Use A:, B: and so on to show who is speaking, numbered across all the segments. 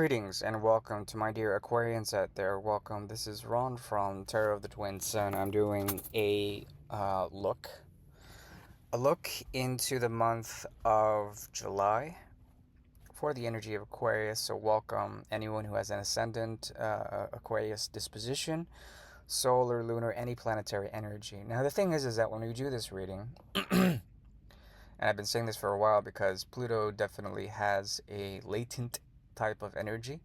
A: Greetings and welcome to my dear Aquarians out there. Welcome. This is Ron from Tarot of the Twin Sun. I'm doing a look into the month of July for the energy of Aquarius. So welcome anyone who has an ascendant Aquarius disposition, solar, lunar, any planetary energy. Now the thing is that when we do this reading, and I've been saying this for a while because Pluto definitely has a latent type of energy,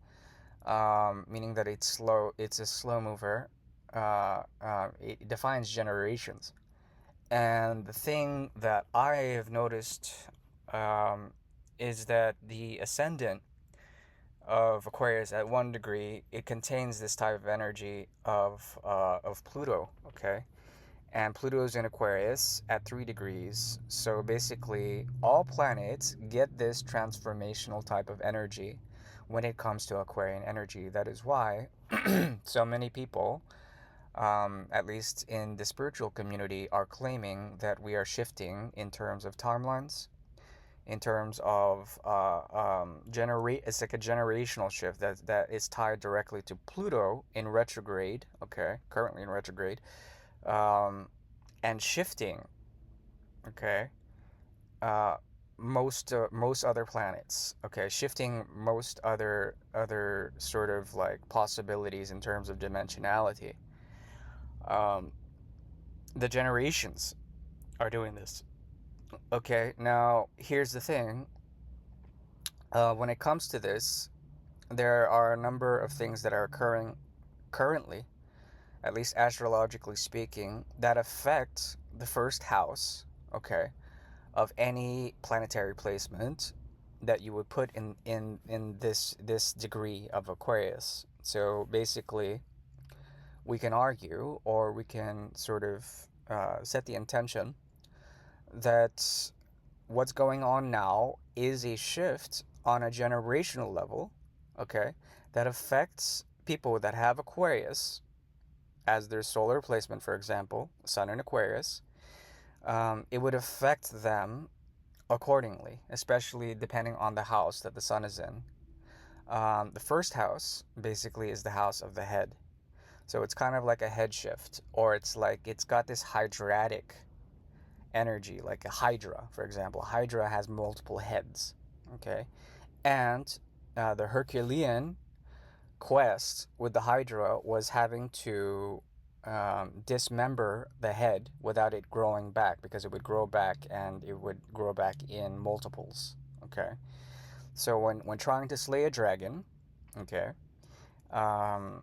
A: meaning that it's a slow mover. It defines generations. And the thing that I have noticed um, is that the ascendant of Aquarius at 1 degree, it contains this type of energy of Pluto, okay? And Pluto's in Aquarius at 3 degrees. So basically, all planets get this transformational type of energy when it comes to Aquarian energy. That is why so many people, at least in the spiritual community, are claiming that we are shifting in terms of timelines, in terms of it's like a generational shift that is tied directly to Pluto in retrograde, okay, currently in retrograde, and shifting, okay, uh, most other planets, okay, shifting most other sort of like possibilities in terms of dimensionality. Um, the generations are doing this. Okay, now here's the thing. When it comes to this, there are a number of things that are occurring currently, at least astrologically speaking, that affect the first house, okay, of any planetary placement that you would put in this degree of Aquarius. So basically, we can argue, or we can sort of set the intention that what's going on now is a shift on a generational level, okay, that affects people that have Aquarius as their solar placement, for example, Sun in Aquarius. It would affect them accordingly, especially depending on the house that the Sun is in. The first house basically is the house of the head. So it's kind of like a head shift, or it's like it's got this hydratic energy, like a Hydra, for example. Hydra has multiple heads, okay? And the Herculean quest with the Hydra was having to dismember the head without it growing back, because it would grow back and it would grow back in multiples, okay? So when trying to slay a dragon, okay, um,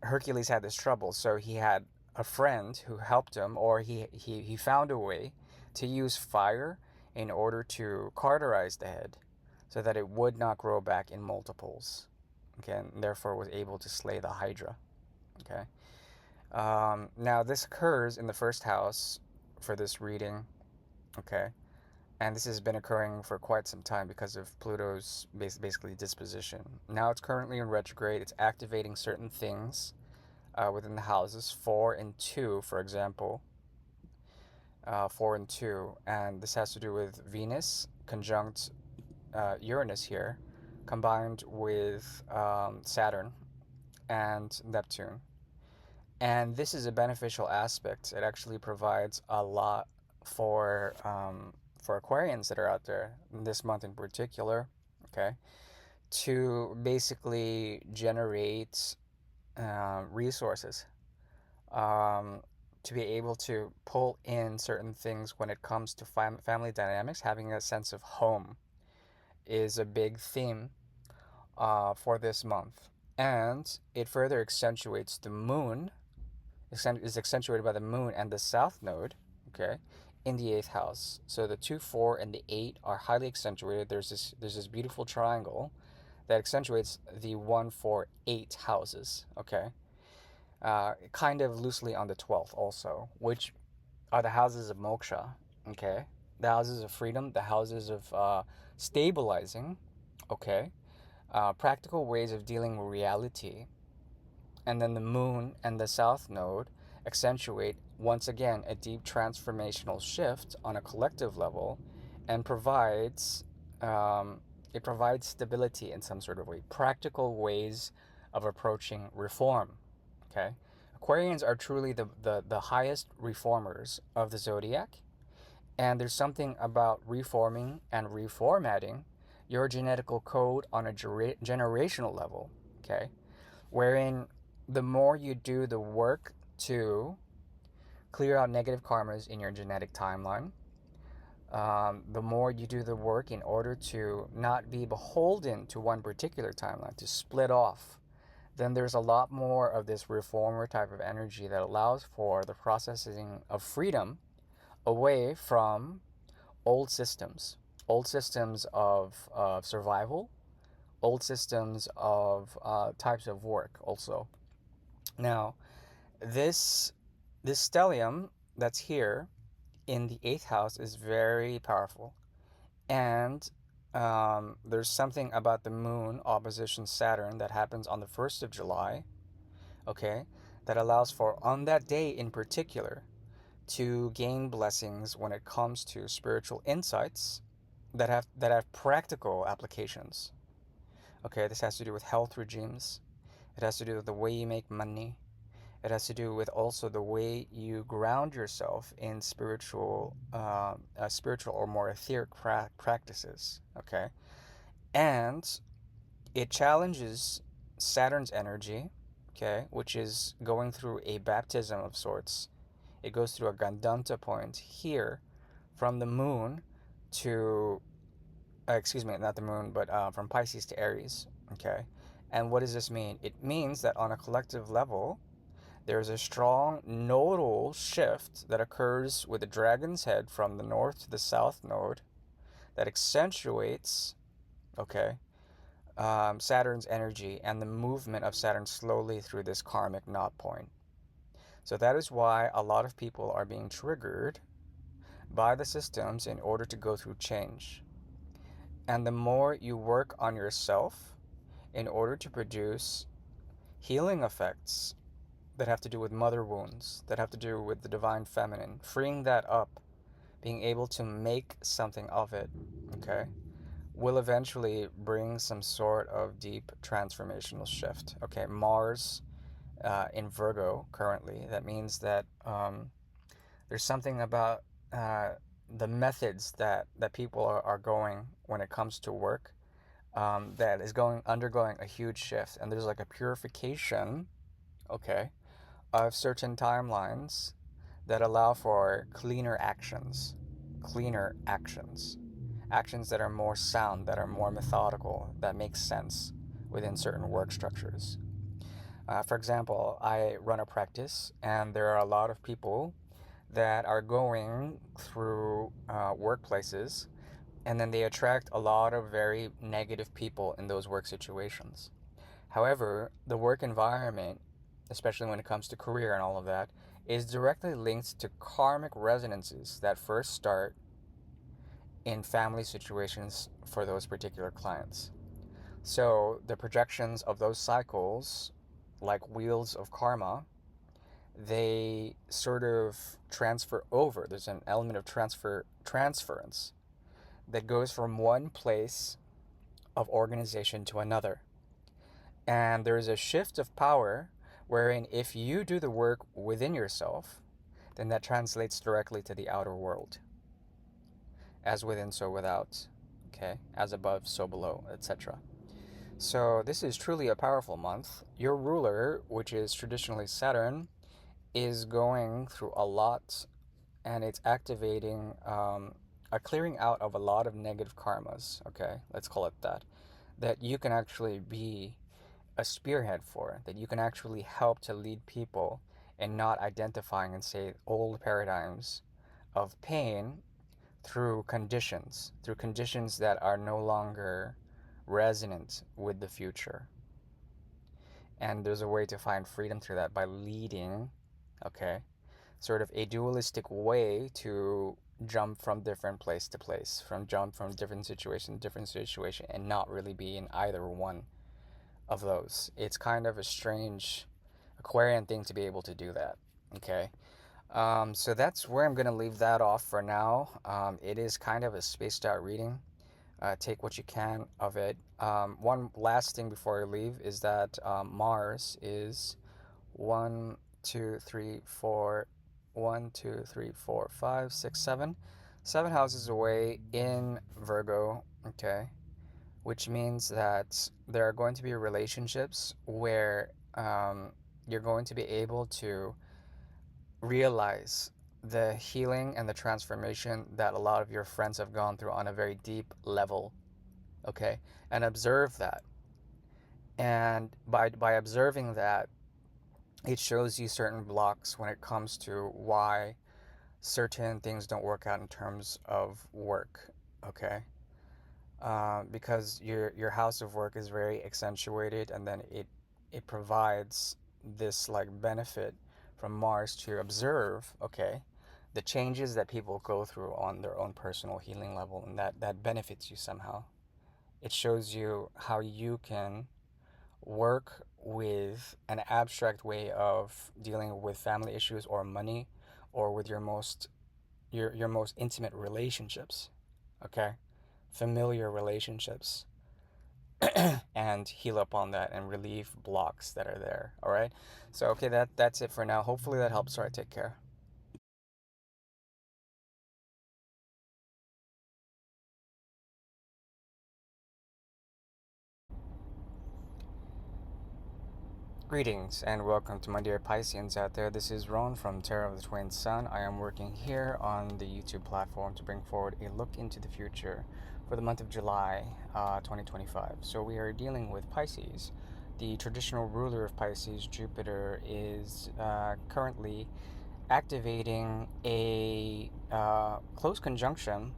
A: Hercules had this trouble, so he had a friend who helped him, or he found a way to use fire in order to cauterize the head so that it would not grow back in multiples, okay, and therefore was able to slay the Hydra, okay. Now this occurs in the first house for this reading, okay, and this has been occurring for quite some time because of Pluto's basically disposition. Now it's currently in retrograde. It's activating certain things within the houses 4 and 2, for example. 4 and 2, and this has to do with Venus conjunct Uranus here, combined with Saturn and Neptune. And this is a beneficial aspect. It actually provides a lot for Aquarians that are out there this month in particular, okay, to basically generate resources, to be able to pull in certain things when it comes to family dynamics. Having a sense of home is a big theme for this month, and it further accentuates the moon. Is accentuated by the moon and the south node, okay, in the 8th house. So the 2, 4, and the 8 are highly accentuated. There's this beautiful triangle that accentuates the 1, 4, 8 houses, okay, kind of loosely on the 12th also, which are the houses of moksha, okay, the houses of freedom, the houses of stabilizing, okay, practical ways of dealing with reality. And then the moon and the south node accentuate, once again, a deep transformational shift on a collective level, and provides It provides stability in some sort of way, practical ways of approaching reform. Okay? Aquarians are truly the highest reformers of the zodiac, and there's something about reforming and reformatting your genetical code on a generational level, okay? Wherein the more you do the work to clear out negative karmas in your genetic timeline, the more you do the work in order to not be beholden to one particular timeline, to split off, then there's a lot more of this reformer type of energy that allows for the processing of freedom away from old systems of survival, old systems of types of work also. Now, this this stellium that's here in the eighth house is very powerful, and there's something about the moon opposition Saturn that happens on the 1st of July, okay, that allows for, on that day in particular, to gain blessings when it comes to spiritual insights that have practical applications. Okay, this has to do with health regimes. It has to do with the way you make money. It has to do with also the way you ground yourself in spiritual or more etheric practices. Okay, and it challenges Saturn's energy. Okay, which is going through a baptism of sorts. It goes through a Gandanta point here from the moon to excuse me, not the moon, but from Pisces to Aries. Okay. And what does this mean? It means that on a collective level, there's a strong nodal shift that occurs with the dragon's head from the north to the south node that accentuates, okay, Saturn's energy and the movement of Saturn slowly through this karmic knot point. So that is why a lot of people are being triggered by the systems in order to go through change. And the more you work on yourself in order to produce healing effects that have to do with mother wounds, that have to do with the divine feminine, freeing that up, being able to make something of it, okay, will eventually bring some sort of deep transformational shift. Okay, Mars in Virgo currently, that means that there's something about the methods that people are going when it comes to work that is undergoing a huge shift, and there's like a purification, okay, of certain timelines that allow for cleaner actions that are more sound, that are more methodical, that make sense within certain work structures. For example, I run a practice, and there are a lot of people that are going through workplaces, and then they attract a lot of very negative people in those work situations. However, the work environment, especially when it comes to career and all of that, is directly linked to karmic resonances that first start in family situations for those particular clients. So the projections of those cycles, like wheels of karma, they sort of transfer over. There's an element of transference that goes from one place of organization to another. And there's a shift of power wherein if you do the work within yourself, then that translates directly to the outer world. As within, so without. Okay? As above, so below, etc. So this is truly a powerful month. Your ruler, which is traditionally Saturn, is going through a lot, and it's activating a clearing out of a lot of negative karmas. Okay? Let's call it that you can actually be a spearhead for, that you can actually help to lead people in not identifying and say old paradigms of pain through conditions that are no longer resonant with the future. And there's a way to find freedom through that by leading, okay, sort of a dualistic way to jump from different place to place, jump from different situation to different situation, and not really be in either one of those. It's kind of a strange Aquarian thing to be able to do that. Okay. So that's where I'm going to leave that off for now. It is kind of a spaced out reading. Take what you can of it. One last thing before I leave is that Mars is one, two, three, four, 7 houses away in Virgo. Okay, which means that there are going to be relationships where you're going to be able to realize the healing and the transformation that a lot of your friends have gone through on a very deep level, okay? And observe that. And by observing that, it shows you certain blocks when it comes to why certain things don't work out in terms of work, okay? Because your house of work is very accentuated, and then it provides this like benefit from Mars to observe, okay, the changes that people go through on their own personal healing level, and that benefits you somehow. It shows you how you can work with an abstract way of dealing with family issues or money or with your most intimate relationships, okay? Familiar relationships, and heal up on that and relieve blocks that are there. All right. So okay, that's it for now. Hopefully that helps. All right, take care. Greetings and welcome to my dear Pisceans out there. This is Ron from Tarot of the Twin Sun. I am working here on the YouTube platform to bring forward a look into the future for the month of July 2025. So we are dealing with Pisces. The traditional ruler of Pisces, Jupiter, is currently activating a close conjunction,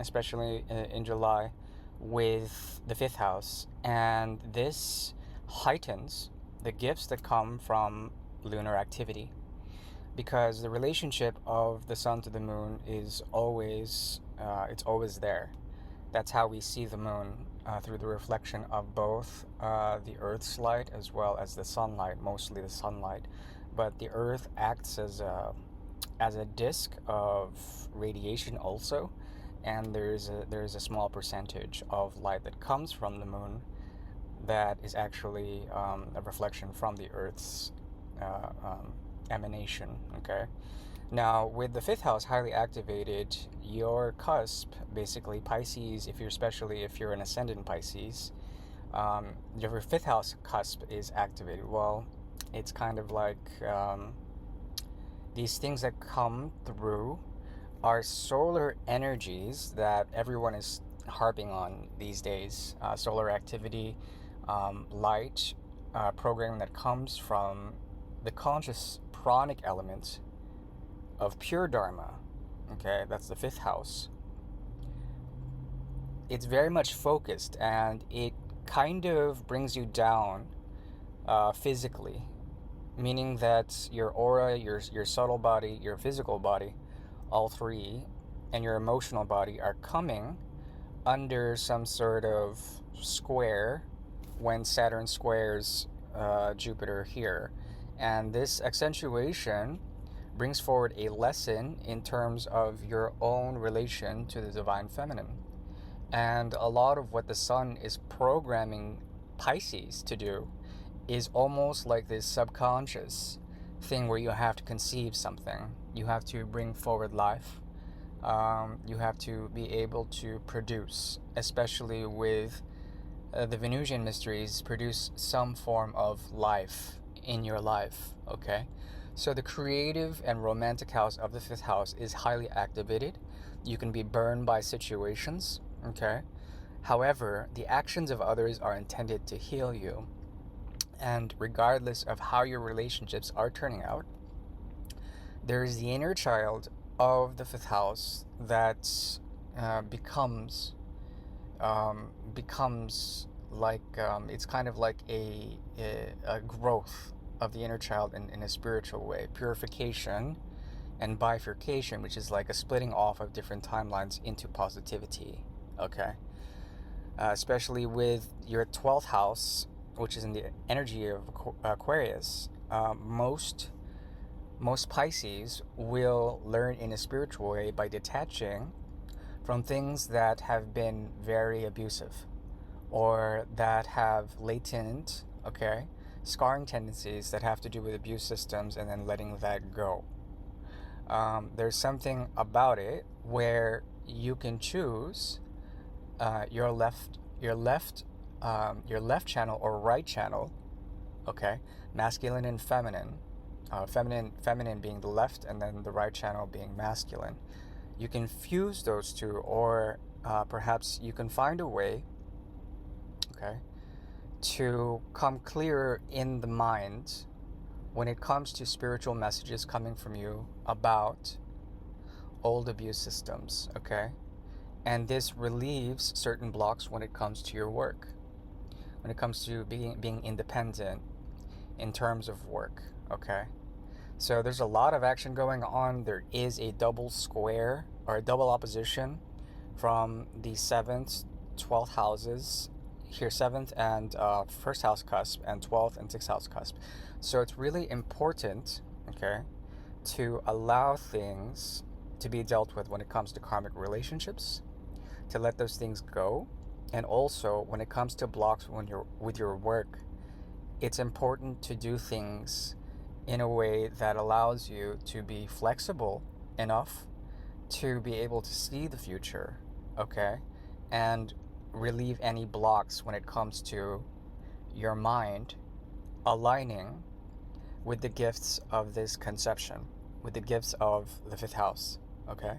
A: especially in July, with the fifth house, and this heightens the gifts that come from lunar activity, because the relationship of the sun to the moon is always it's always there. That's how we see the moon, through the reflection of both the Earth's light as well as the sunlight, mostly the sunlight. But the Earth acts as a disk of radiation also, and there's a small percentage of light that comes from the moon that is actually a reflection from the Earth's emanation. Okay. Now, with the fifth house highly activated, your cusp, basically Pisces, especially if you're an ascendant Pisces, your fifth house cusp is activated. Well, it's kind of like these things that come through are solar energies that everyone is harping on these days. Solar activity, light, programming that comes from the conscious pranic element of pure Dharma. Okay, that's the fifth house. It's very much focused, and it kind of brings you down physically, meaning that your aura, your subtle body, your physical body, all three, and your emotional body are coming under some sort of square when Saturn squares Jupiter here. And this accentuation brings forward a lesson in terms of your own relation to the divine feminine. And a lot of what the sun is programming Pisces to do is almost like this subconscious thing where you have to conceive something, you have to bring forward life, you have to be able to produce, especially with the Venusian mysteries, produce some form of life in your life, okay? So the creative and romantic house of the fifth house is highly activated. You can be burned by situations, okay? However, the actions of others are intended to heal you. And regardless of how your relationships are turning out, there is the inner child of the fifth house that becomes like it's kind of like a growth of the inner child in a spiritual way, purification and bifurcation, which is like a splitting off of different timelines into positivity. Okay, especially with your 12th house, which is in the energy of Aquarius. Most Pisces will learn in a spiritual way by detaching from things that have been very abusive or that have latent, okay, scarring tendencies that have to do with abuse systems and then letting that go. There's something about it where you can choose your left channel or right channel, okay, masculine and feminine, feminine being the left and then the right channel being masculine. You can fuse those two, or perhaps you can find a way, okay, to come clearer in the mind when it comes to spiritual messages coming from you about old abuse systems, okay? And this relieves certain blocks when it comes to your work, when it comes to being independent in terms of work, okay? So there's a lot of action going on. There is a double square or a double opposition from the 7th, 12th houses here, 7th and 1st house cusp, and 12th and 6th house cusp. So it's really important, okay, to allow things to be dealt with when it comes to karmic relationships, to let those things go. And also when it comes to blocks when you're with your work, it's important to do things in a way that allows you to be flexible enough to be able to see the future, okay, and relieve any blocks when it comes to your mind aligning with the gifts of this conception, with the gifts of the 5th house, okay?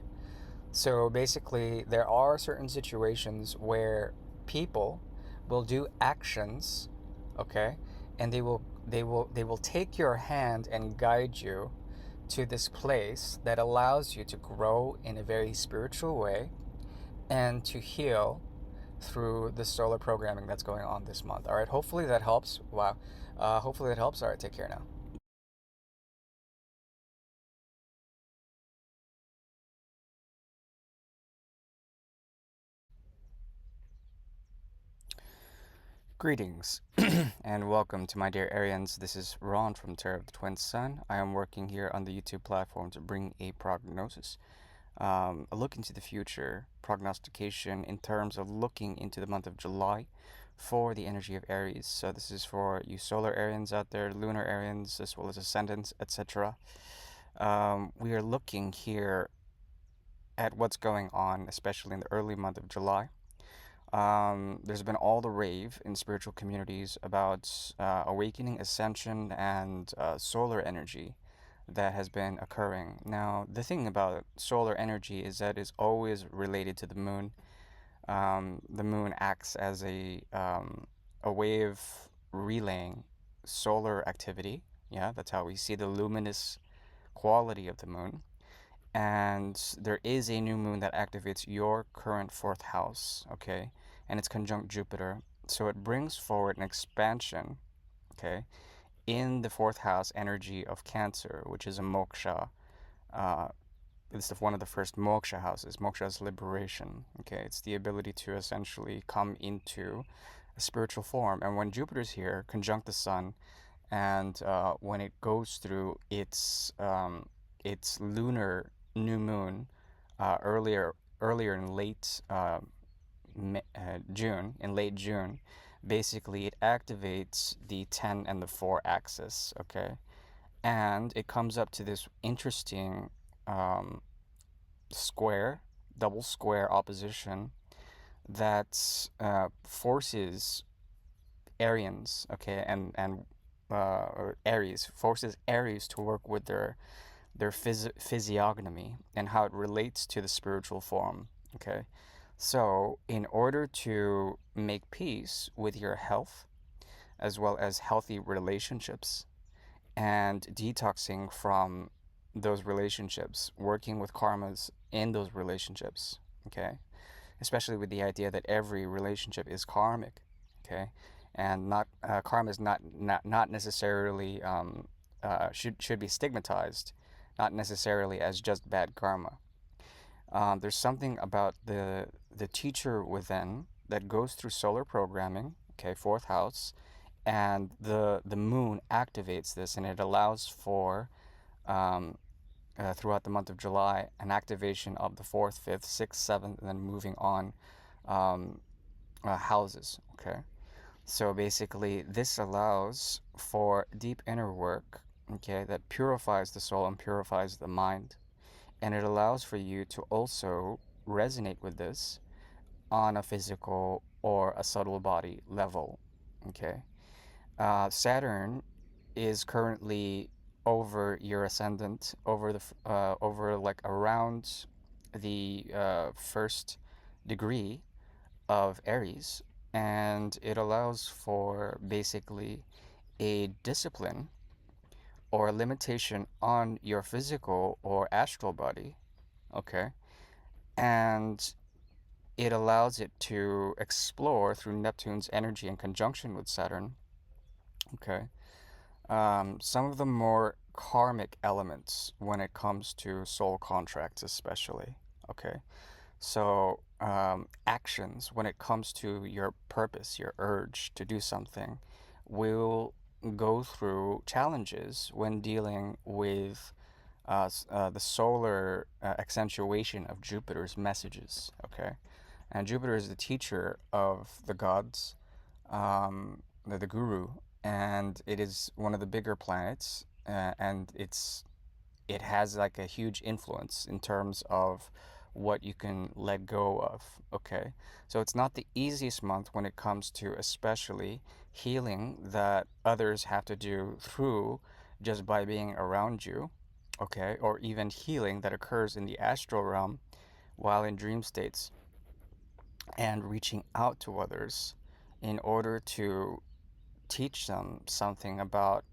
A: So basically, there are certain situations where people will do actions, okay, and they will take your hand and guide you to this place that allows you to grow in a very spiritual way and to heal through the solar programming that's going on this month. All right, hopefully that helps. Wow. Hopefully that helps. All right, take care now. Greetings and welcome to my dear Arians. This is Ron from Tarot of the Twin Sun. I am working here on the YouTube platform to bring a prognosis, a look into the future, prognostication in terms of looking into the month of July for the energy of Aries. So this is for you solar Arians out there, lunar Arians, as well as ascendants, etc. We are looking here at what's going on, especially in the early month of July. There's been all the rave in spiritual communities about awakening, ascension, and solar energy that has been occurring. Now, the thing about solar energy is that it's always related to the moon. The moon acts as a way of relaying solar activity. Yeah, that's how we see the luminous quality of the moon. And there is a new moon that activates your current 4th house, okay? And it's conjunct Jupiter. So it brings forward an expansion, okay, in the 4th house energy of Cancer, which is a moksha. Uh, it's one of the first moksha houses. Moksha is liberation, okay? It's the ability to essentially come into a spiritual form. And when Jupiter's here, conjunct the sun, and when it goes through its lunar new moon earlier in late June, in late June, basically it activates the 10 and the 4 axis, okay? And it comes up to this interesting um, square, double square opposition that forces Arians, okay, or Aries, forces Aries to work with their physiognomy and how it relates to the spiritual form, okay? So, in order to make peace with your health, as well as healthy relationships, and detoxing from those relationships, working with karmas in those relationships, okay? Especially with the idea that every relationship is karmic, okay? And not karma is not necessarily should be stigmatized, not necessarily as just bad karma. There's something about the teacher within that goes through solar programming, okay, 4th house, and the moon activates this, and it allows for um, throughout the month of July, an activation of the 4th, 5th, 6th, 7th, and then moving on um, houses. Okay, so basically, this allows for deep inner work, okay, that purifies the soul and purifies the mind. And it allows for you to also resonate with this on a physical or a subtle body level, okay? Saturn is currently over your ascendant, over like around the first degree of Aries, and it allows for basically a discipline or a limitation on your physical or astral body, okay? And it allows it to explore through Neptune's energy in conjunction with Saturn, okay? Some of the more karmic elements when it comes to soul contracts, especially, okay? So, actions when it comes to your purpose, your urge to do something, will go through challenges when dealing with the solar accentuation of Jupiter's messages. Okay, and Jupiter is the teacher of the gods, the guru, and it is one of the bigger planets, and it has like a huge influence in terms of what you can let go of. Okay, so it's not the easiest month when it comes to especially healing that others have to do through just by being around you, okay, or even healing that occurs in the astral realm while in dream states, and reaching out to others in order to teach them something about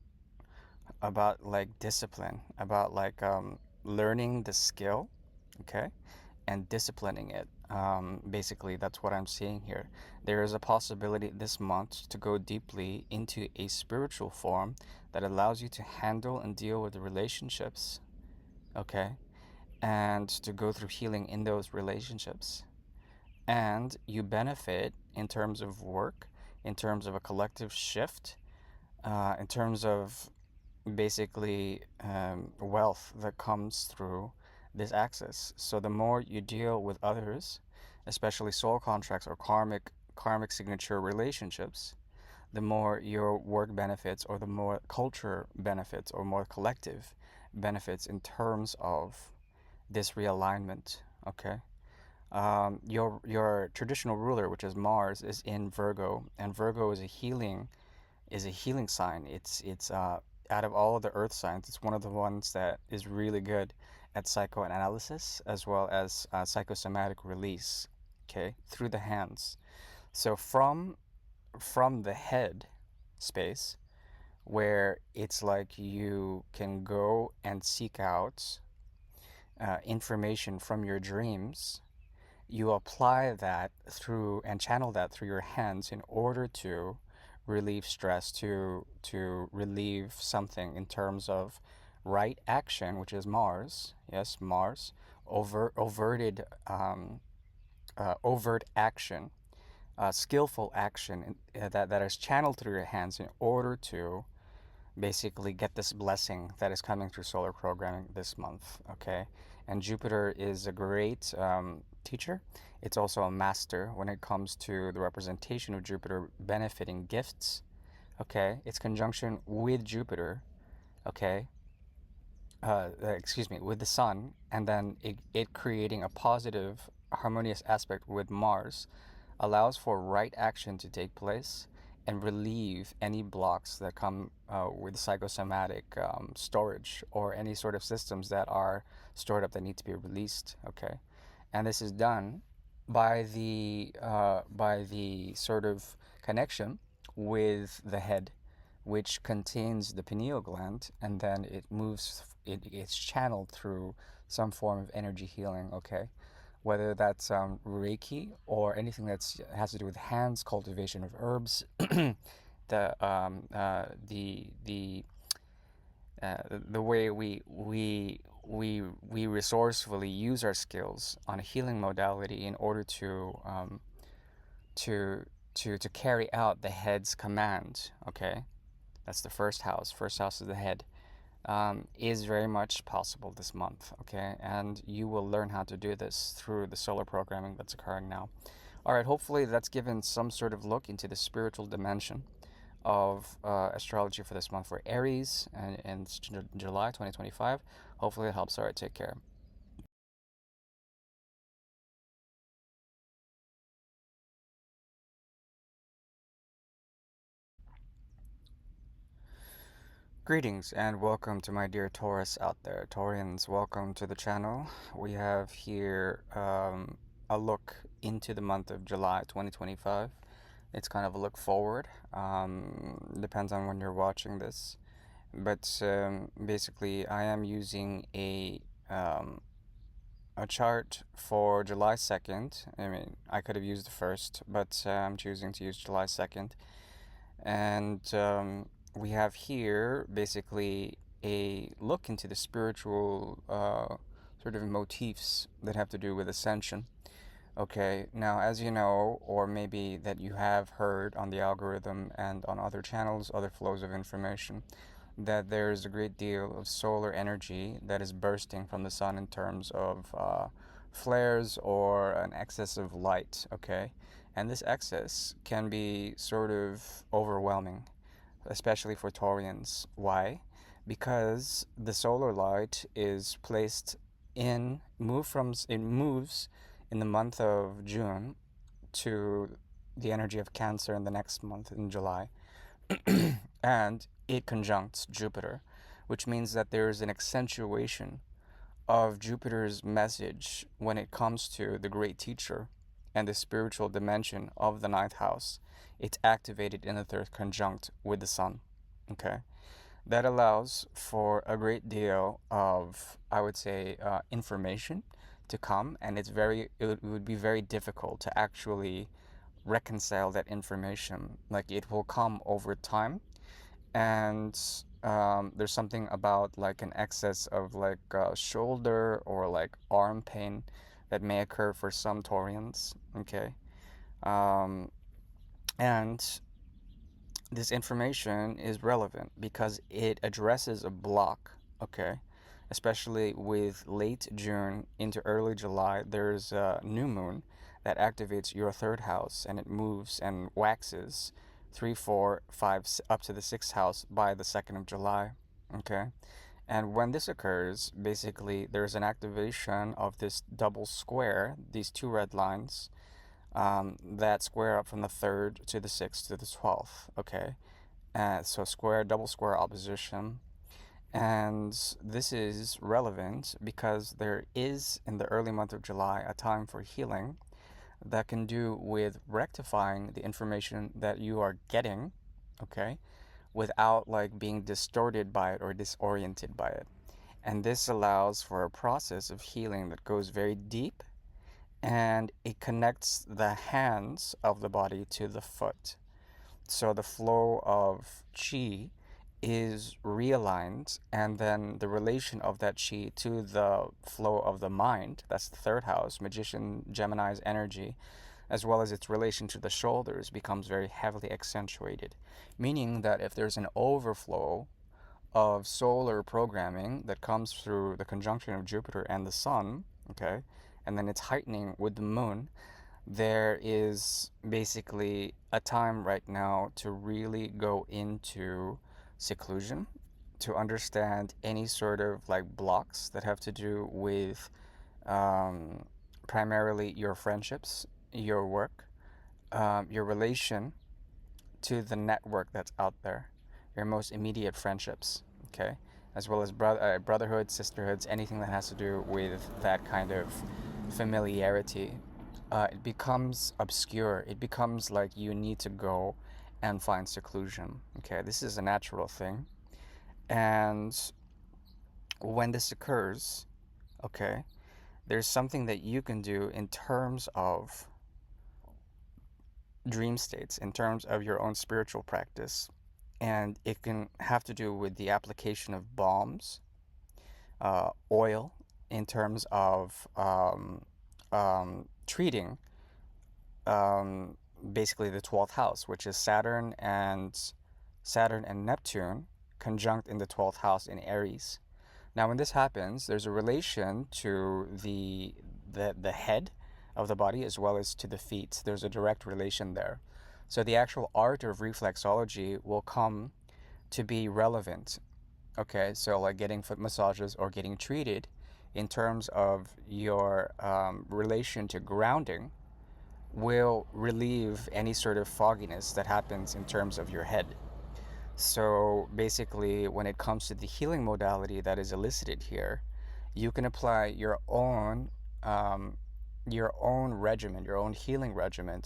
A: like discipline, about like learning the skill, okay, and disciplining it. Basically, that's what I'm seeing here. There is a possibility this month to go deeply into a spiritual form that allows you to handle and deal with the relationships, okay, and to go through healing in those relationships. And you benefit in terms of work, in terms of a collective shift, in terms of basically wealth that comes through this axis. So the more you deal with others, especially soul contracts or karmic signature relationships, the more your work benefits, or the more culture benefits, or more collective benefits in terms of this realignment. Okay. Your traditional ruler, which is Mars, is in Virgo, and Virgo is a healing sign. It's out of all of the earth signs, it's one of the ones that is really good at psychoanalysis as well as psychosomatic release, okay, through the hands. So from the head space, where it's like you can go and seek out information from your dreams, you apply that through and channel that through your hands in order to relieve stress, to relieve something in terms of right action, which is Mars. Yes, Mars, overted, overt action, skillful action that is channeled through your hands in order to basically get this blessing that is coming through solar programming this month. Okay, and Jupiter is a great teacher. It's also a master when it comes to the representation of Jupiter benefiting gifts. Okay, its conjunction with Jupiter. Okay, excuse me, with the Sun, and then it creating a positive, harmonious aspect with Mars allows for right action to take place and relieve any blocks that come with psychosomatic storage, or any sort of systems that are stored up that need to be released. Okay, and this is done by the sort of connection with the head, which contains the pineal gland, and then it's channeled through some form of energy healing. Okay, whether that's Reiki or anything that has to do with hands, cultivation of herbs, the way we resourcefully use our skills on a healing modality in order to to carry out the head's command. Okay, that's the first house. First house is the head. is very much possible this month, okay? And you will learn how to do this through the solar programming that's occurring now. All right, hopefully that's given some sort of look into the spiritual dimension of astrology for this month for Aries and in July 2025. Hopefully it helps. All right, take care. Greetings and welcome to my dear Taurus out there. Taurians, welcome to the channel. We have here a look into the month of July 2025. It's kind of a look forward. Depends on when you're watching this. But basically, I am using um, a chart for July 2nd. I mean, I could have used the 1st, but I'm choosing to use July 2nd. And we have here basically a look into the spiritual sort of motifs that have to do with ascension. Okay, now as you know, or maybe that you have heard on the algorithm and on other channels, other flows of information, that there's a great deal of solar energy that is bursting from the sun in terms of flares or an excess of light, okay? And this excess can be sort of overwhelming, especially for Taurians. Why? Because the solar light is placed it moves in the month of June to the energy of Cancer in the next month in July. And it conjuncts Jupiter, which means that there is an accentuation of Jupiter's message when it comes to the great teacher and the spiritual dimension of the ninth house. It's activated in the third conjunct with the sun. Okay, that allows for a great deal of, I would say, information to come, and it would be very difficult to actually reconcile that information. Like, it will come over time, and there's something about like an excess of like shoulder or like arm pain that may occur for some Taurians. Okay, um, and this information is relevant because it addresses a block. Okay, especially with late June into early July, there's a new moon that activates your third house, and it moves and waxes 3, 4, 5, up to the sixth house by the 2nd of July. Okay. And when this occurs, basically, there's an activation of this double square, these two red lines, that square up from the 3rd to the 6th to the 12th. Okay. So square, double square opposition. And this is relevant because there is, in the early month of July, a time for healing that can do with rectifying the information that you are getting, okay, without like being distorted by it or disoriented by it. And this allows for a process of healing that goes very deep, and it connects the hands of the body to the foot. So the flow of chi is realigned, and then the relation of that chi to the flow of the mind, that's the third house, magician Gemini's energy, as well as its relation to the shoulders, becomes very heavily accentuated. Meaning that if there's an overflow of solar programming that comes through the conjunction of Jupiter and the Sun, okay, and then it's heightening with the Moon, there is basically a time right now to really go into seclusion, to understand any sort of like blocks that have to do with um, primarily your friendships, your work, your relation to the network that's out there, your most immediate friendships, okay, as well as brotherhoods, sisterhoods, anything that has to do with that kind of familiarity. It becomes obscure. It becomes like you need to go and find seclusion. Okay, this is a natural thing. And when this occurs, okay, there's something that you can do in terms of dream states, in terms of your own spiritual practice. And it can have to do with the application of balms, oil, in terms of treating um, basically the 12th house, which is Saturn and Neptune conjunct in the 12th house in Aries. Now, when this happens, there's a relation to the head of the body as well as to the feet. There's a direct relation there. So the actual art of reflexology will come to be relevant. Okay, so like getting foot massages or getting treated in terms of your relation to grounding will relieve any sort of fogginess that happens in terms of your head. So basically, when it comes to the healing modality that is elicited here, you can apply um, your own regimen, your own healing regimen,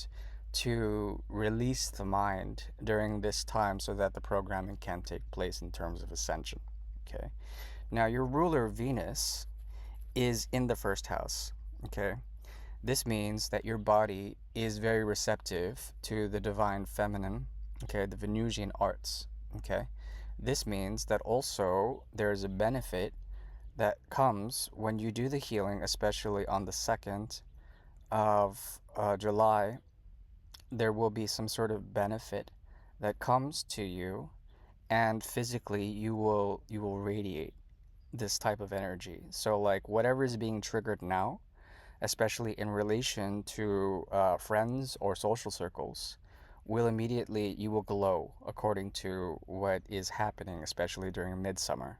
A: to release the mind during this time, so that the programming can take place in terms of ascension. Okay. Now, your ruler Venus is in the first house. Okay. This means that your body is very receptive to the divine feminine, okay, the Venusian arts, okay. This means that also there's a benefit that comes when you do the healing, especially on the 2nd of July. There will be some sort of benefit that comes to you, and physically you will radiate this type of energy. So like whatever is being triggered now, especially in relation to friends or social circles, you will glow according to what is happening, especially during midsummer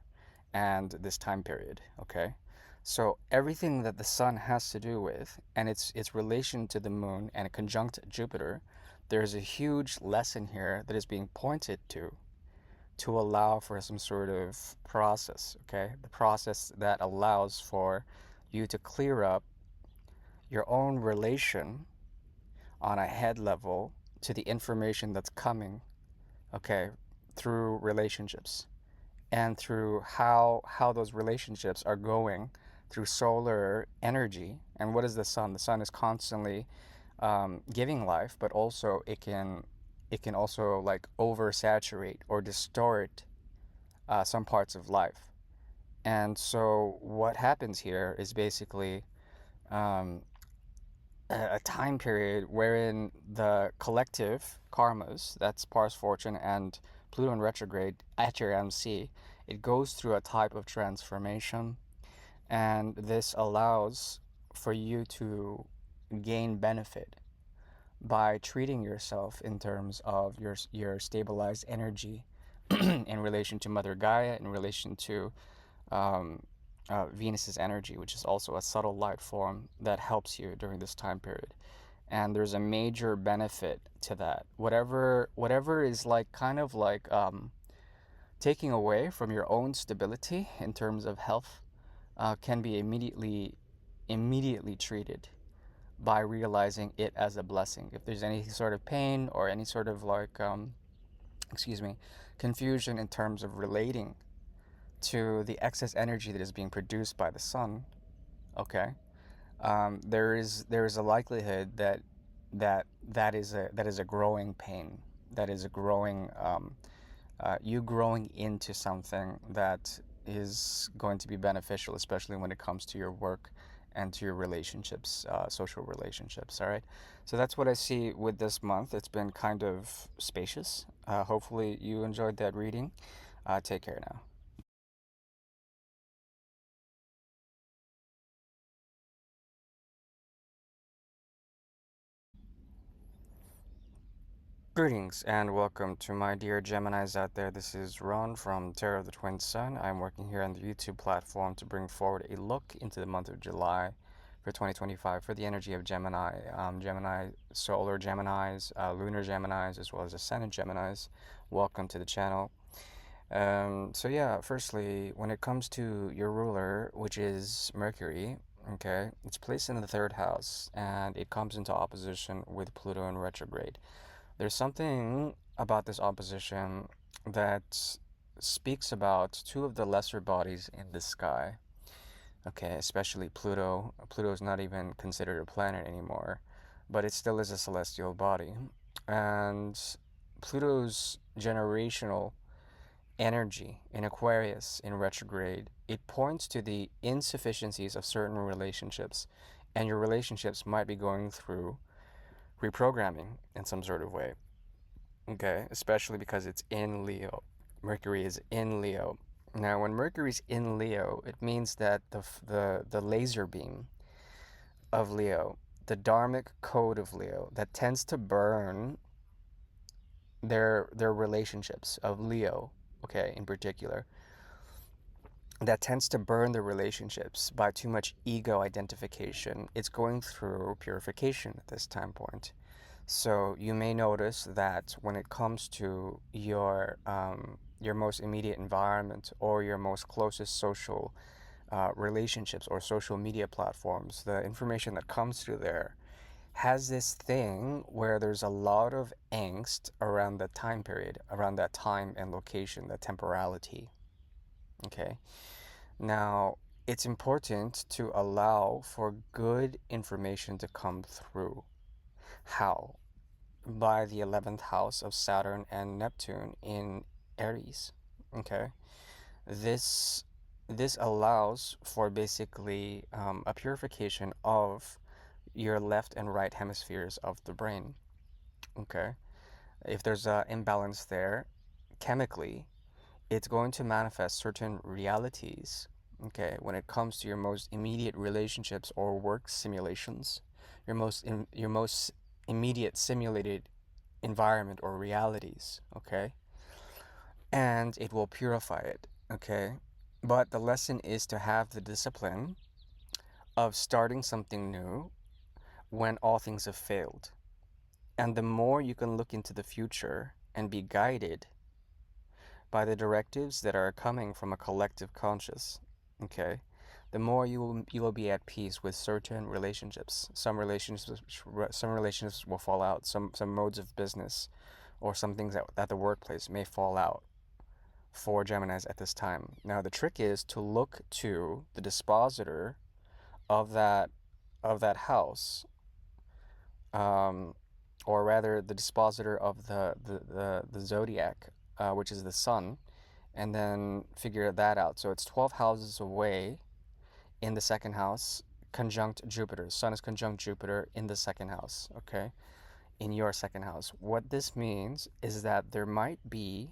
A: and this time period. Okay, so everything that the sun has to do with, and its relation to the moon and a conjunct Jupiter, there's a huge lesson here that is being pointed to allow for some sort of process. Okay, the process that allows for you to clear up your own relation on a head level to the information that's coming, okay, through relationships, and through how those relationships are going through solar energy. And what is the sun? The sun is constantly giving life, but also it can also like oversaturate or distort some parts of life. And so what happens here is basically um, a time period wherein the collective karmas, that's Pars Fortune and Pluto in retrograde at your MC, it goes through a type of transformation, and this allows for you to gain benefit by treating yourself in terms of your stabilized energy in relation to Mother Gaia, in relation to um, Venus's energy, which is also a subtle light form that helps you during this time period. And there's a major benefit to that. Whatever is like kind of like taking away from your own stability in terms of health can be immediately treated by realizing it as a blessing. If there's any sort of pain or any sort of like excuse me, confusion in terms of relating to the excess energy that is being produced by the sun, okay, there is a likelihood that is a growing pain, that is a growing you growing into something that is going to be beneficial, especially when it comes to your work and to your relationships, social relationships. All right, so that's what I see with this month. It's been kind of spacious. Hopefully you enjoyed that reading. Take care now. Greetings and welcome to my dear Geminis out there. This is Ron from Tarot of the Twin Sun. I'm working here on the YouTube platform to bring forward a look into the month of July for 2025 for the energy of Gemini. Gemini, solar Geminis, lunar Geminis, as well as ascendant Geminis. Welcome to the channel. So yeah, firstly, when it comes to your ruler, which is Mercury, okay, it's placed in the third house and it comes into opposition with Pluto in retrograde. There's something about this opposition that speaks about two of the lesser bodies in the sky. Okay, especially Pluto. Pluto is not even considered a planet anymore, but it still is a celestial body. And Pluto's generational energy in Aquarius in retrograde, it points to the insufficiencies of certain relationships, and your relationships might be going through reprogramming in some sort of way. Okay, especially because it's in Leo. Mercury is in Leo. Now, when Mercury's in Leo, it means that the laser beam of Leo, the dharmic code of Leo, that tends to burn their relationships of Leo, okay, in particular, that tends to burn the relationships by too much ego identification. It's going through purification at this time point. So you may notice that when it comes to your most immediate environment or your most closest social relationships or social media platforms, the information that comes through there has this thing where there's a lot of angst around that time period, around that time and location, that temporality. Okay. Now, it's important to allow for good information to come through. How? By the 11th house of Saturn and Neptune in Aries. Okay. This this allows for basically a purification of your left and right hemispheres of the brain. Okay. If there's an imbalance there, chemically, it's going to manifest certain realities. Okay, when it comes to your most immediate relationships or work simulations, your most immediate simulated environment or realities. Okay, and it will purify it. Okay, but the lesson is to have the discipline of starting something new when all things have failed. And the more you can look into the future and be guided by the directives that are coming from a collective conscious, okay, the more you will be at peace with certain relationships. Some relationships will fall out. Some modes of business or some things at the workplace may fall out for Geminis at this time. Now the trick is to look to the dispositor of that house, um, or rather the dispositor of the zodiac, which is the sun, and then figure that out. So it's 12 houses away in the second house, conjunct Jupiter. Sun is conjunct Jupiter in the second house, okay? In your second house. What this means is that there might be,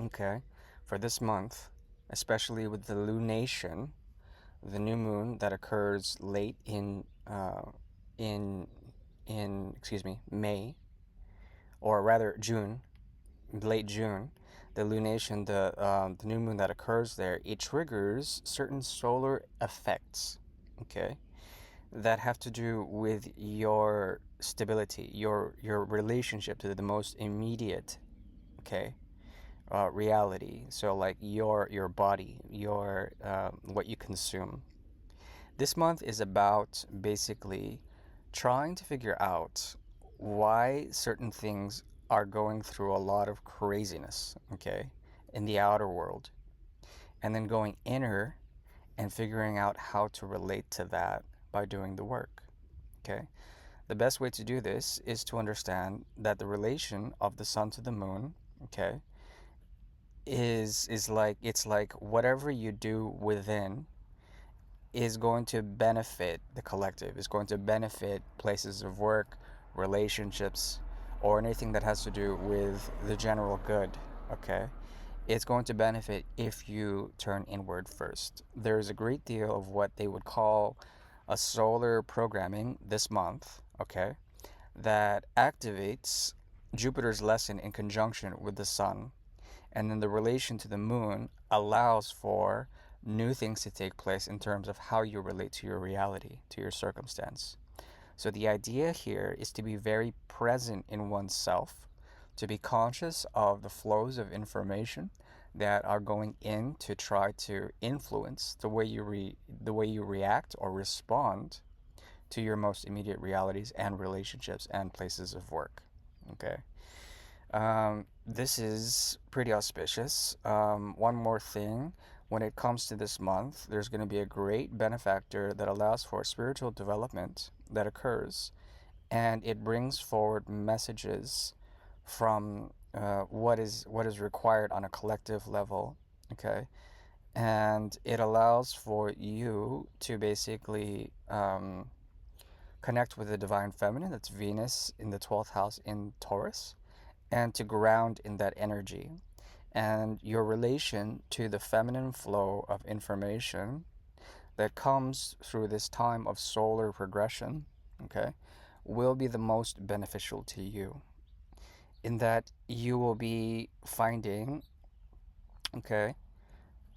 A: okay, for this month, especially with the lunation, the new moon that occurs late in excuse me, May, or rather June, late June, the lunation, the new moon that occurs there, it triggers certain solar effects, okay, that have to do with your stability, your relationship to the most immediate, okay, reality. So like your body, your what you consume. This month is about basically trying to figure out why certain things are going through a lot of craziness, okay, in the outer world, and then going inner and figuring out how to relate to that by doing the work, okay? The best way to do this is to understand that the relation of the sun to the moon, okay, is like it's like whatever you do within is going to benefit the collective, is going to benefit places of work, relationships, or anything that has to do with the general good, okay? It's going to benefit if you turn inward first. There's a great deal of what they would call a solar programming this month, okay, that activates Jupiter's lesson in conjunction with the sun, and then the relation to the moon allows for new things to take place in terms of how you relate to your reality, to your circumstance. So the idea here is to be very present in oneself, to be conscious of the flows of information that are going in to try to influence the way you react or respond to your most immediate realities and relationships and places of work. Okay. This is pretty auspicious. One more thing, when it comes to this month, there's going to be a great benefactor that allows for spiritual development that occurs, and it brings forward messages from what is required on a collective level. Okay, and it allows for you to basically connect with the divine feminine. That's Venus in the 12th house in Taurus, and to ground in that energy. and your relation to the feminine flow of information that comes through this time of solar progression, okay, will be the most beneficial to you, in that you will be finding, okay,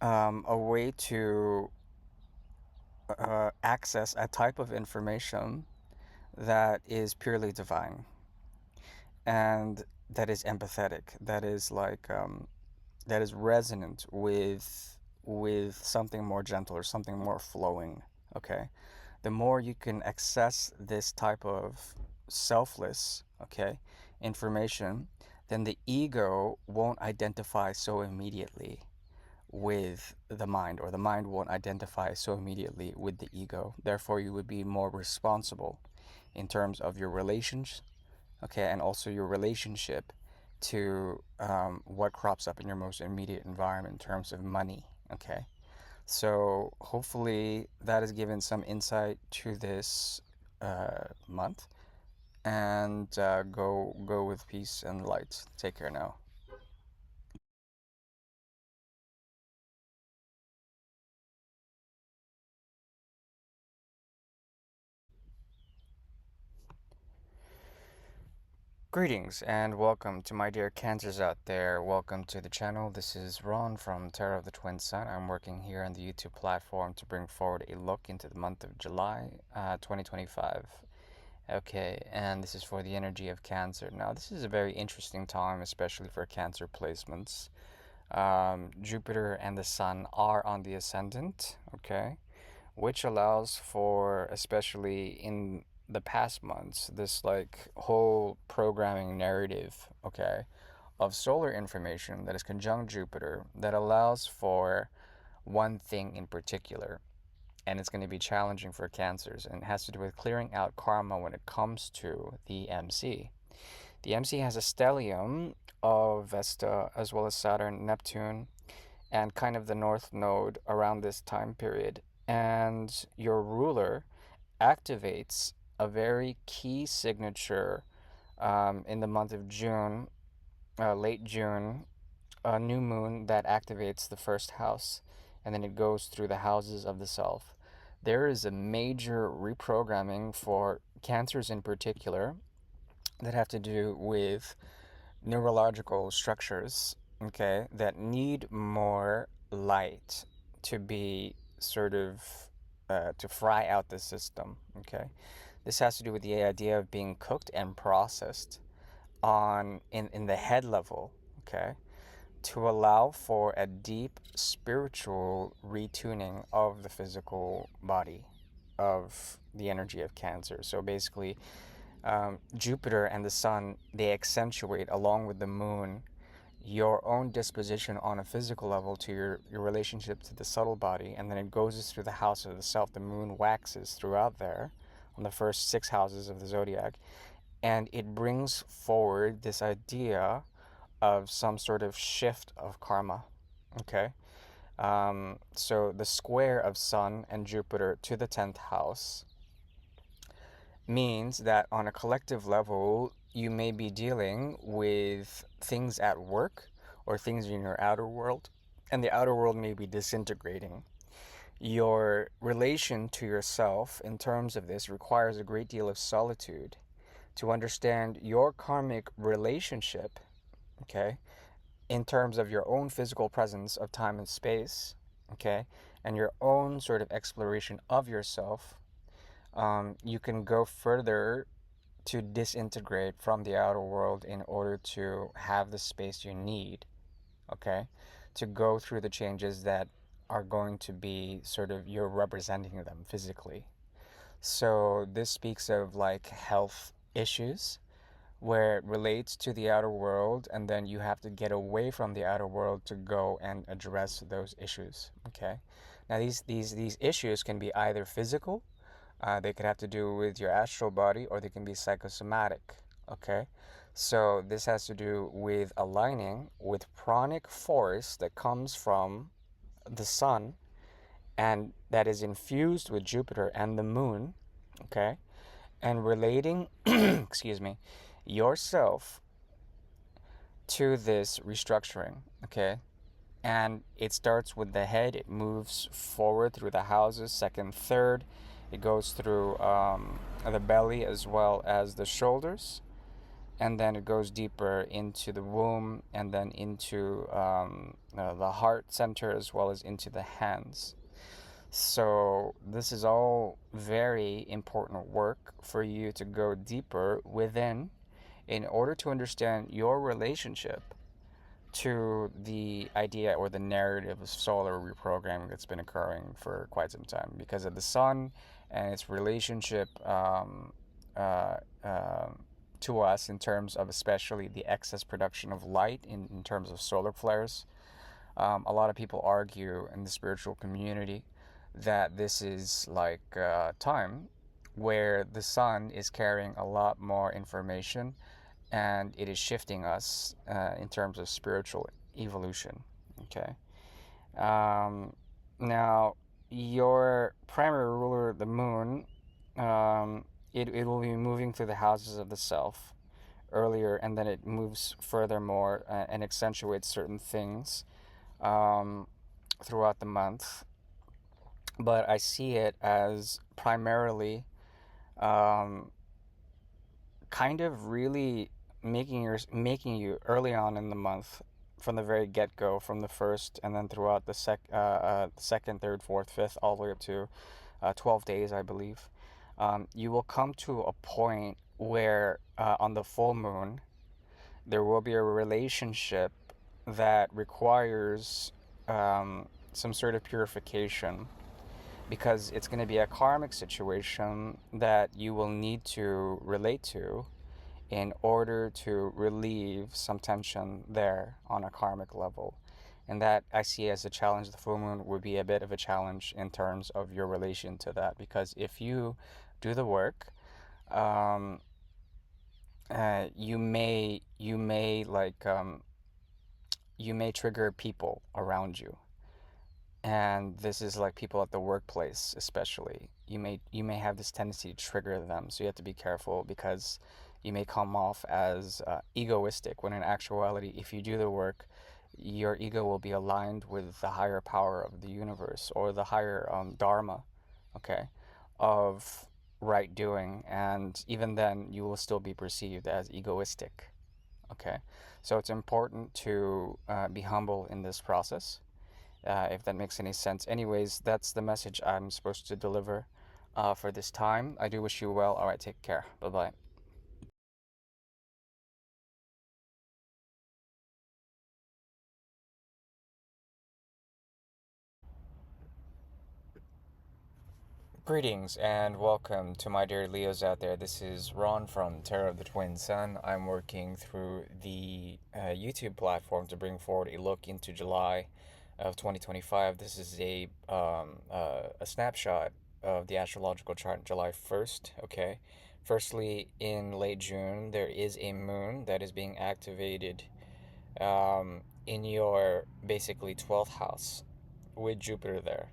A: a way to access a type of information that is purely divine and that is empathetic, that is like that is resonant with something more gentle or something more flowing. Okay, the more you can access this type of selfless, okay, information, then the ego won't identify so immediately with the mind, or the mind won't identify so immediately with the ego. Therefore, you would be more responsible in terms of your relations, okay, and also your relationship to what crops up in your most immediate environment in terms of money, okay. So hopefully that has given some insight to this month, and go with peace and light. Take care now. Greetings and welcome to my dear Cancers out there. Welcome to the channel. This is Ron from Tarot of the Twin Sun. I'm working here on the YouTube platform to bring forward a look into the month of July 2025. Okay, and this is for the energy of Cancer. Now, this is a very interesting time, especially for Cancer placements. Jupiter and the Sun are on the ascendant, okay, which allows for, especially in the past months, this like whole programming narrative, okay, of solar information that is conjunct Jupiter that allows for one thing in particular. And it's going to be challenging for Cancers, and it has to do with clearing out karma when it comes to the MC. The MC has a stellium of Vesta as well as Saturn, Neptune, and kind of the North Node around this time period. And your ruler activates a very key signature in the month of June, late June, a new moon that activates the first house, and then it goes through the houses of the self. There is a major reprogramming for Cancers in particular that have to do with neurological structures, okay, that need more light to be sort of to fry out the system, okay. This has to do with the idea of being cooked and processed on in the head level, okay, to allow for a deep spiritual retuning of the physical body, of the energy of Cancer. So basically, Jupiter and the Sun, they accentuate, along with the Moon, your own disposition on a physical level to your relationship to the subtle body, and then it goes through the house of the self. The moon waxes throughout there on the first six houses of the zodiac, and it brings forward this idea of some sort of shift of karma. Okay. So the square of Sun and Jupiter to the 10th house means that on a collective level, you may be dealing with things at work or things in your outer world, and the outer world may be disintegrating. Your relation to yourself in terms of this requires a great deal of solitude to understand your karmic relationship, okay, in terms of your own physical presence of time and space, okay, and your own sort of exploration of yourself. You can go further to disintegrate from the outer world in order to have the space you need, okay, to go through the changes that are going to be sort of you're representing them physically. So this speaks of like health issues where it relates to the outer world, and then you have to get away from the outer world to go and address those issues, okay. Now these issues can be either physical, they could have to do with your astral body, or they can be psychosomatic, okay. So this has to do with aligning with pranic force that comes from the sun, and that is infused with Jupiter and the moon, okay, and relating excuse me, yourself to this restructuring, okay? And it starts with the head. It moves forward through the houses, second, third. It goes through the belly as well as the shoulders, and then it goes deeper into the womb, and then into the heart center, as well as into the hands. So this is all very important work for you to go deeper within in order to understand your relationship to the idea or the narrative of solar reprogramming that's been occurring for quite some time because of the sun and its relationship uh, to us in terms of especially the excess production of light in terms of solar flares. A lot of people argue in the spiritual community that this is like time where the sun is carrying a lot more information and it is shifting us in terms of spiritual evolution. Okay. Um, Now, your primary ruler, the moon, it will be moving through the houses of the self earlier, and then it moves furthermore and accentuates certain things um, throughout the month. But I see it as primarily um, kind of really making you early on in the month from the very get-go, from the first and then throughout the second, third, fourth, fifth, all the way up to 12 days, I believe. You will come to a point where on the full moon there will be a relationship that requires some sort of purification, because it's going to be a karmic situation that you will need to relate to in order to relieve some tension there on a karmic level. And that I see as a challenge. The full moon would be a bit of a challenge in terms of your relation to that, because if you do the work, um, you may trigger people around you, and this is like people at the workplace especially. You may have this tendency to trigger them, so you have to be careful, because you may come off as egoistic, when in actuality, if you do the work, your ego will be aligned with the higher power of the universe, or the higher dharma, okay, of right doing, and even then you will still be perceived as egoistic, okay. So it's important to be humble in this process, if that makes any sense. Anyways, that's the message I'm supposed to deliver for this time. I do wish you well. All right, take care. Bye bye. Greetings and welcome to my dear Leos out there. This is Ron from Tarot of the Twin Sun. I'm working through the YouTube platform to bring forward a look into July of 2025. This is a snapshot of the astrological chart July 1st. Okay. Firstly, in late June, there is a moon that is being activated in your basically 12th house with Jupiter there.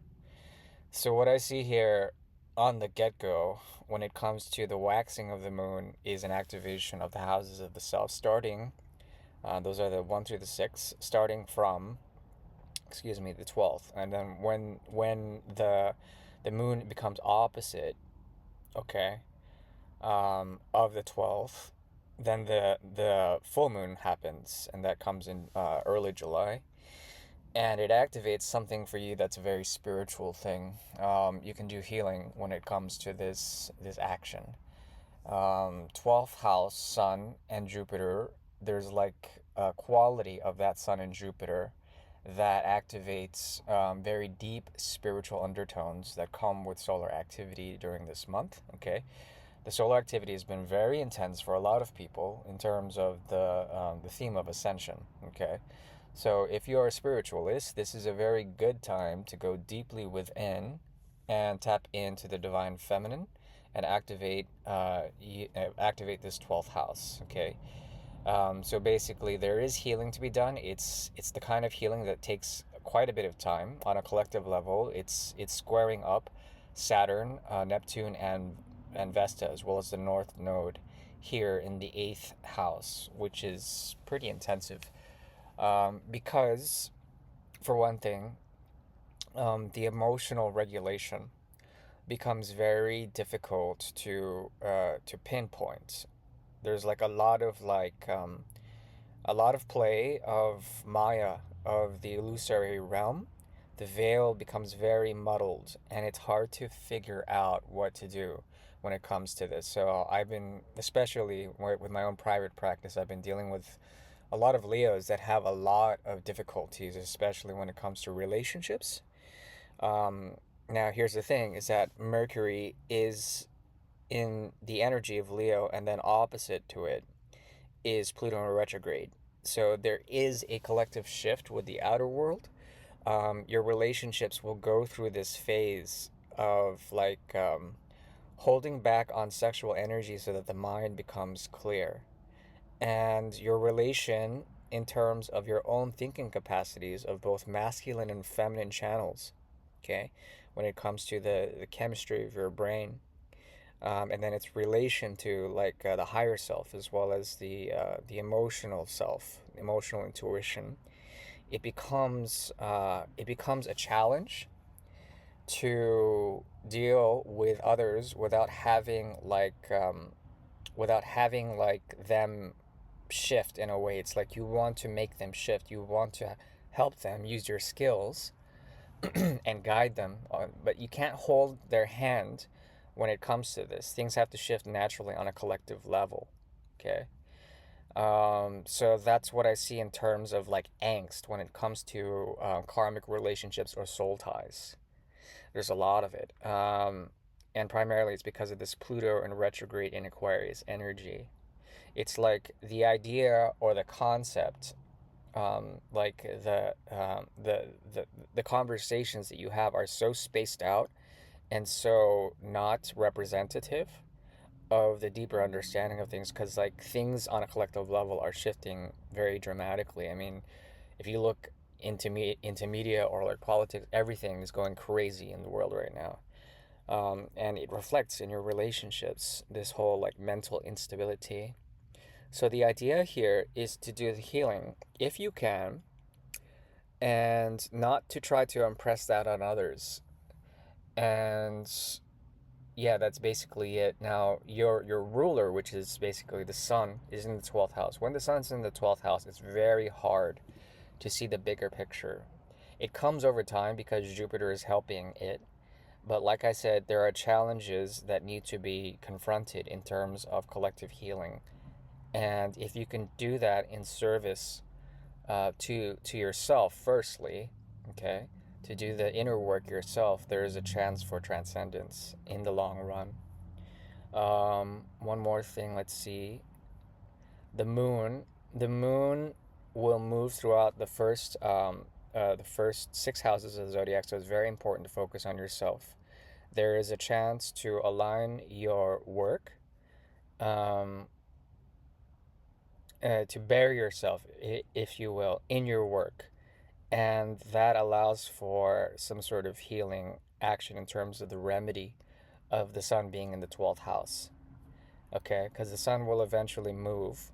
A: So what I see here on the get-go when it comes to the waxing of the moon is an activation of the houses of the self, starting those are the 1 through the 6, starting from, excuse me, the 12th. And then when the moon becomes opposite, okay, of the 12th, then the full moon happens, and that comes in early July, and it activates something for you that's a very spiritual thing. You can do healing when it comes to this action. 12th house, Sun and Jupiter. There's like a quality of that Sun and Jupiter that activates very deep spiritual undertones that come with solar activity during this month. Okay, the solar activity has been very intense for a lot of people in terms of the theme of ascension. Okay, so if you are a spiritualist, this is a very good time to go deeply within and tap into the divine feminine and activate this 12th house. Okay, so basically there is healing to be done. It's the kind of healing that takes quite a bit of time on a collective level. It's squaring up Saturn, Neptune, and and Vesta, as well as the North Node here in the 8th house, which is pretty intensive. Because, for one thing, the emotional regulation becomes very difficult to pinpoint. There's like a lot of play of Maya, of the illusory realm. The veil becomes very muddled, and it's hard to figure out what to do when it comes to this. So I've been, especially with my own private practice, I've been dealing with a lot of Leos that have a lot of difficulties, especially when it comes to relationships. Um, Now, here's the thing: is that Mercury is in the energy of Leo, and then opposite to it is Pluto in retrograde. So there is a collective shift with the outer world. Your relationships will go through this phase of holding back on sexual energy so that the mind becomes clear. And your relation, in terms of your own thinking capacities of both masculine and feminine channels, okay, when it comes to the chemistry of your brain, and then its relation to the higher self, as well as the emotional self, emotional intuition. It becomes a challenge to deal with others without having them shift in a way. It's like you want to make them shift. You want to help them use your skills and guide them, but you can't hold their hand when it comes to this. Things have to shift naturally on a collective level. Okay. So that's what I see in terms of angst when it comes to karmic relationships or soul ties. There's a lot of it. And primarily it's because of this Pluto in retrograde in Aquarius energy. It's like the idea or the concept, like the conversations that you have are so spaced out and so not representative of the deeper understanding of things, because things on a collective level are shifting very dramatically. I mean, if you look into media or politics, everything is going crazy in the world right now. And it reflects in your relationships, this whole mental instability. So the idea here is to do the healing if you can, and not to try to impress that on others. And yeah, that's basically it. Now, your ruler, which is basically the sun, is in the 12th house. When the sun's in the 12th house, it's very hard to see the bigger picture. It comes over time because Jupiter is helping it. But like I said, there are challenges that need to be confronted in terms of collective healing. And if you can do that in service to yourself, firstly, okay, to do the inner work yourself, there is a chance for transcendence in the long run. One more thing, let's see. The moon. The moon will move throughout the first 6 houses of the zodiac, so it's very important to focus on yourself. There is a chance to align your work, um, to bury yourself, if you will, in your work. And that allows for some sort of healing action in terms of the remedy of the sun being in the 12th house. Okay, because the sun will eventually move,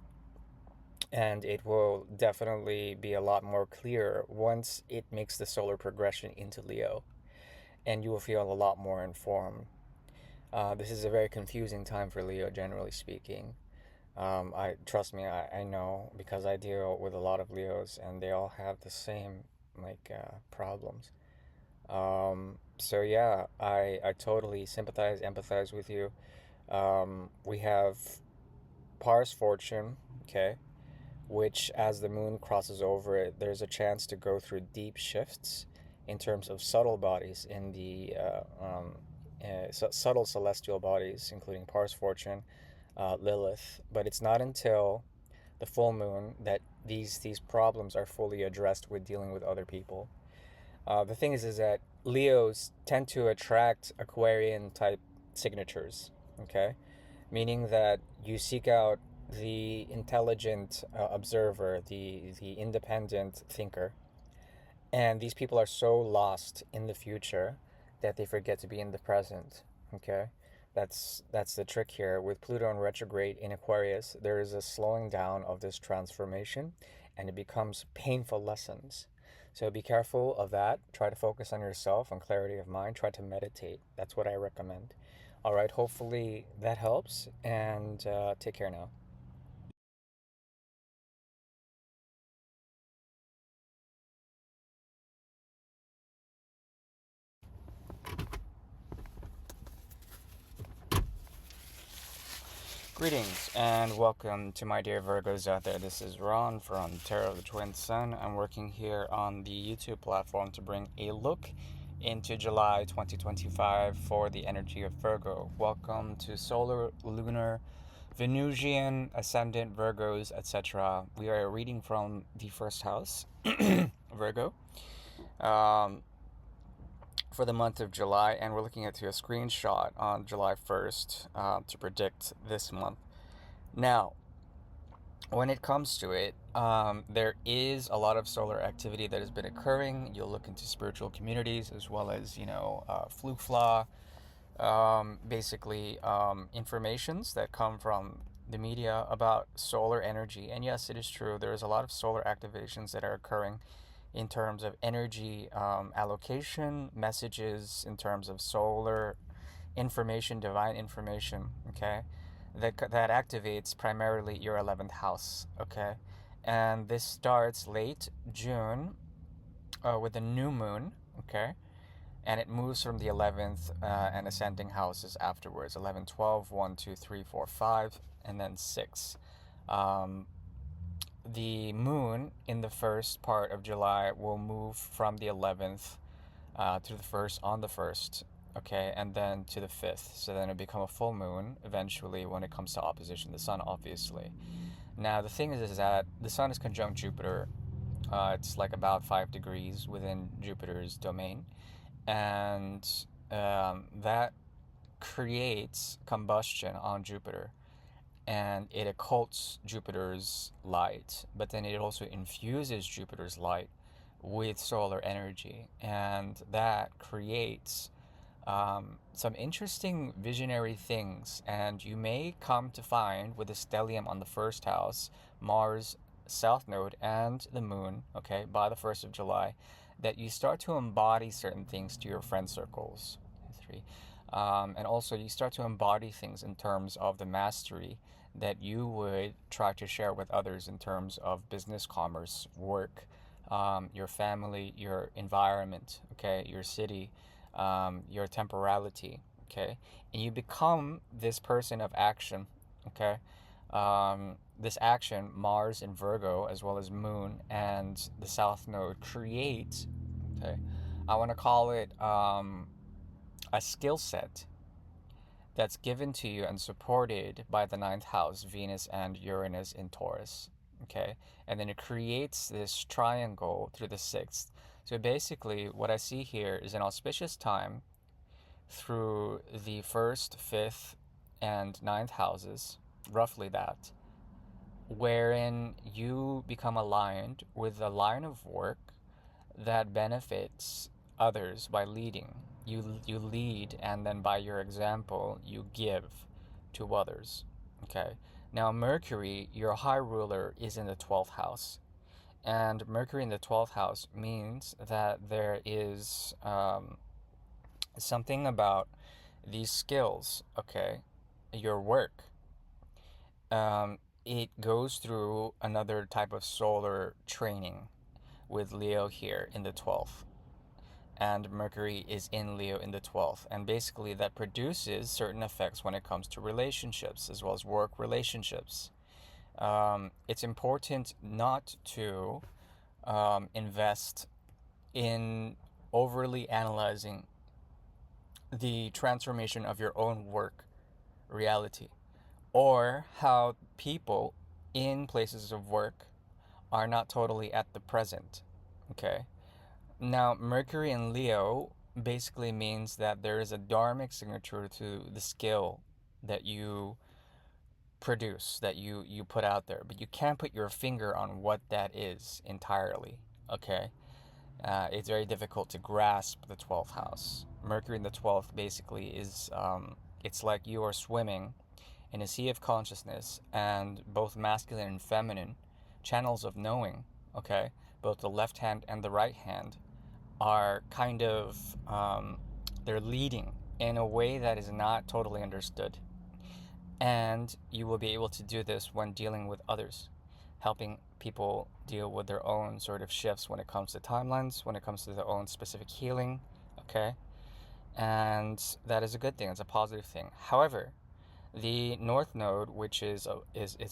A: and it will definitely be a lot more clear once it makes the solar progression into Leo, and you will feel a lot more informed. This is a very confusing time for Leo, generally speaking. I trust me, I know, because I deal with a lot of Leos, and they all have the same problems. So yeah, I totally sympathize, empathize with you. We have Pars Fortune, okay, which as the moon crosses over it, there's a chance to go through deep shifts in terms of subtle bodies in the subtle celestial bodies, including Pars Fortune, Lilith. But it's not until the full moon that these problems are fully addressed with dealing with other people. The thing is that Leos tend to attract Aquarian type signatures, okay? Meaning that you seek out the intelligent observer, the independent thinker. And these people are so lost in the future that they forget to be in the present, okay? That's the trick here. With Pluto in retrograde in Aquarius, there is a slowing down of this transformation, and it becomes painful lessons. So be careful of that. Try to focus on yourself, on clarity of mind. Try to meditate. That's what I recommend. All right, hopefully that helps, and take care now. Greetings and welcome to my dear Virgos out there. This is Ron from Tarot of the Twin Sun. I'm working here on the YouTube platform to bring a look into July 2025 for the energy of Virgo. Welcome to solar, lunar, Venusian, ascendant, Virgos, etc. We are reading from the first house, Virgo, um, for the month of July, and we're looking at a screenshot on July 1st to predict this month. Now, when it comes to it, there is a lot of solar activity that has been occurring. You'll look into spiritual communities as well as, fluke flaw, basically informations that come from the media about solar energy. And yes, it is true. There is a lot of solar activations that are occurring in terms of energy allocation, messages in terms of solar information, divine information, okay? That activates primarily your 11th house, okay? And this starts late June with the new moon, okay? And it moves from the 11th and ascending houses afterwards 11, 12, 1, 2, 3, 4, 5, and then 6. Um, the moon in the first part of July will move from the 11th to the first on the first, okay, and then to the fifth. So then it'll become a full moon eventually when it comes to opposition the sun, obviously. Now the thing is that the sun is conjunct Jupiter. It's like about 5 degrees within Jupiter's domain, and that creates combustion on Jupiter, and it occults Jupiter's light, but then it also infuses Jupiter's light with solar energy, and that creates some interesting visionary things. And you may come to find with the stellium on the first house, Mars, South Node, and the moon, okay, by the 1st of July, that you start to embody certain things to your friend circles. Three. And also, you start to embody things in terms of the mastery that you would try to share with others in terms of business, commerce, work, your family, your environment, okay, your city, your temporality, okay, and you become this person of action, okay. This action, Mars in Virgo, as well as Moon and the South Node, creates, okay, I want to call it a skill set that's given to you and supported by the ninth house, Venus and Uranus in Taurus. Okay, and then it creates this triangle through the sixth. So basically, what I see here is an auspicious time through the first, fifth, and ninth houses, roughly that, wherein you become aligned with a line of work that benefits others by leading. You lead, and then by your example, you give to others. Okay. Now, Mercury, your high ruler, is in the 12th house. And Mercury in the 12th house means that there is something about these skills, okay, your work. It goes through another type of solar training with Leo here in the 12th, and Mercury is in Leo in the 12th. And basically, that produces certain effects when it comes to relationships as well as work relationships. It's important not to invest in overly analyzing the transformation of your own work reality, or how people in places of work are not totally at the present. Okay. Now, Mercury in Leo basically means that there is a dharmic signature to the skill that you produce, that you put out there, but you can't put your finger on what that is entirely. Okay. It's very difficult to grasp the 12th house. Mercury in the 12th basically is It's like you are swimming in a sea of consciousness, and both masculine and feminine channels of knowing, okay, both the left hand and the right hand, are kind of, they're leading in a way that is not totally understood. And you will be able to do this when dealing with others, helping people deal with their own sort of shifts when it comes to timelines, when it comes to their own specific healing, okay? And that is a good thing, it's a positive thing. However, the North Node, which is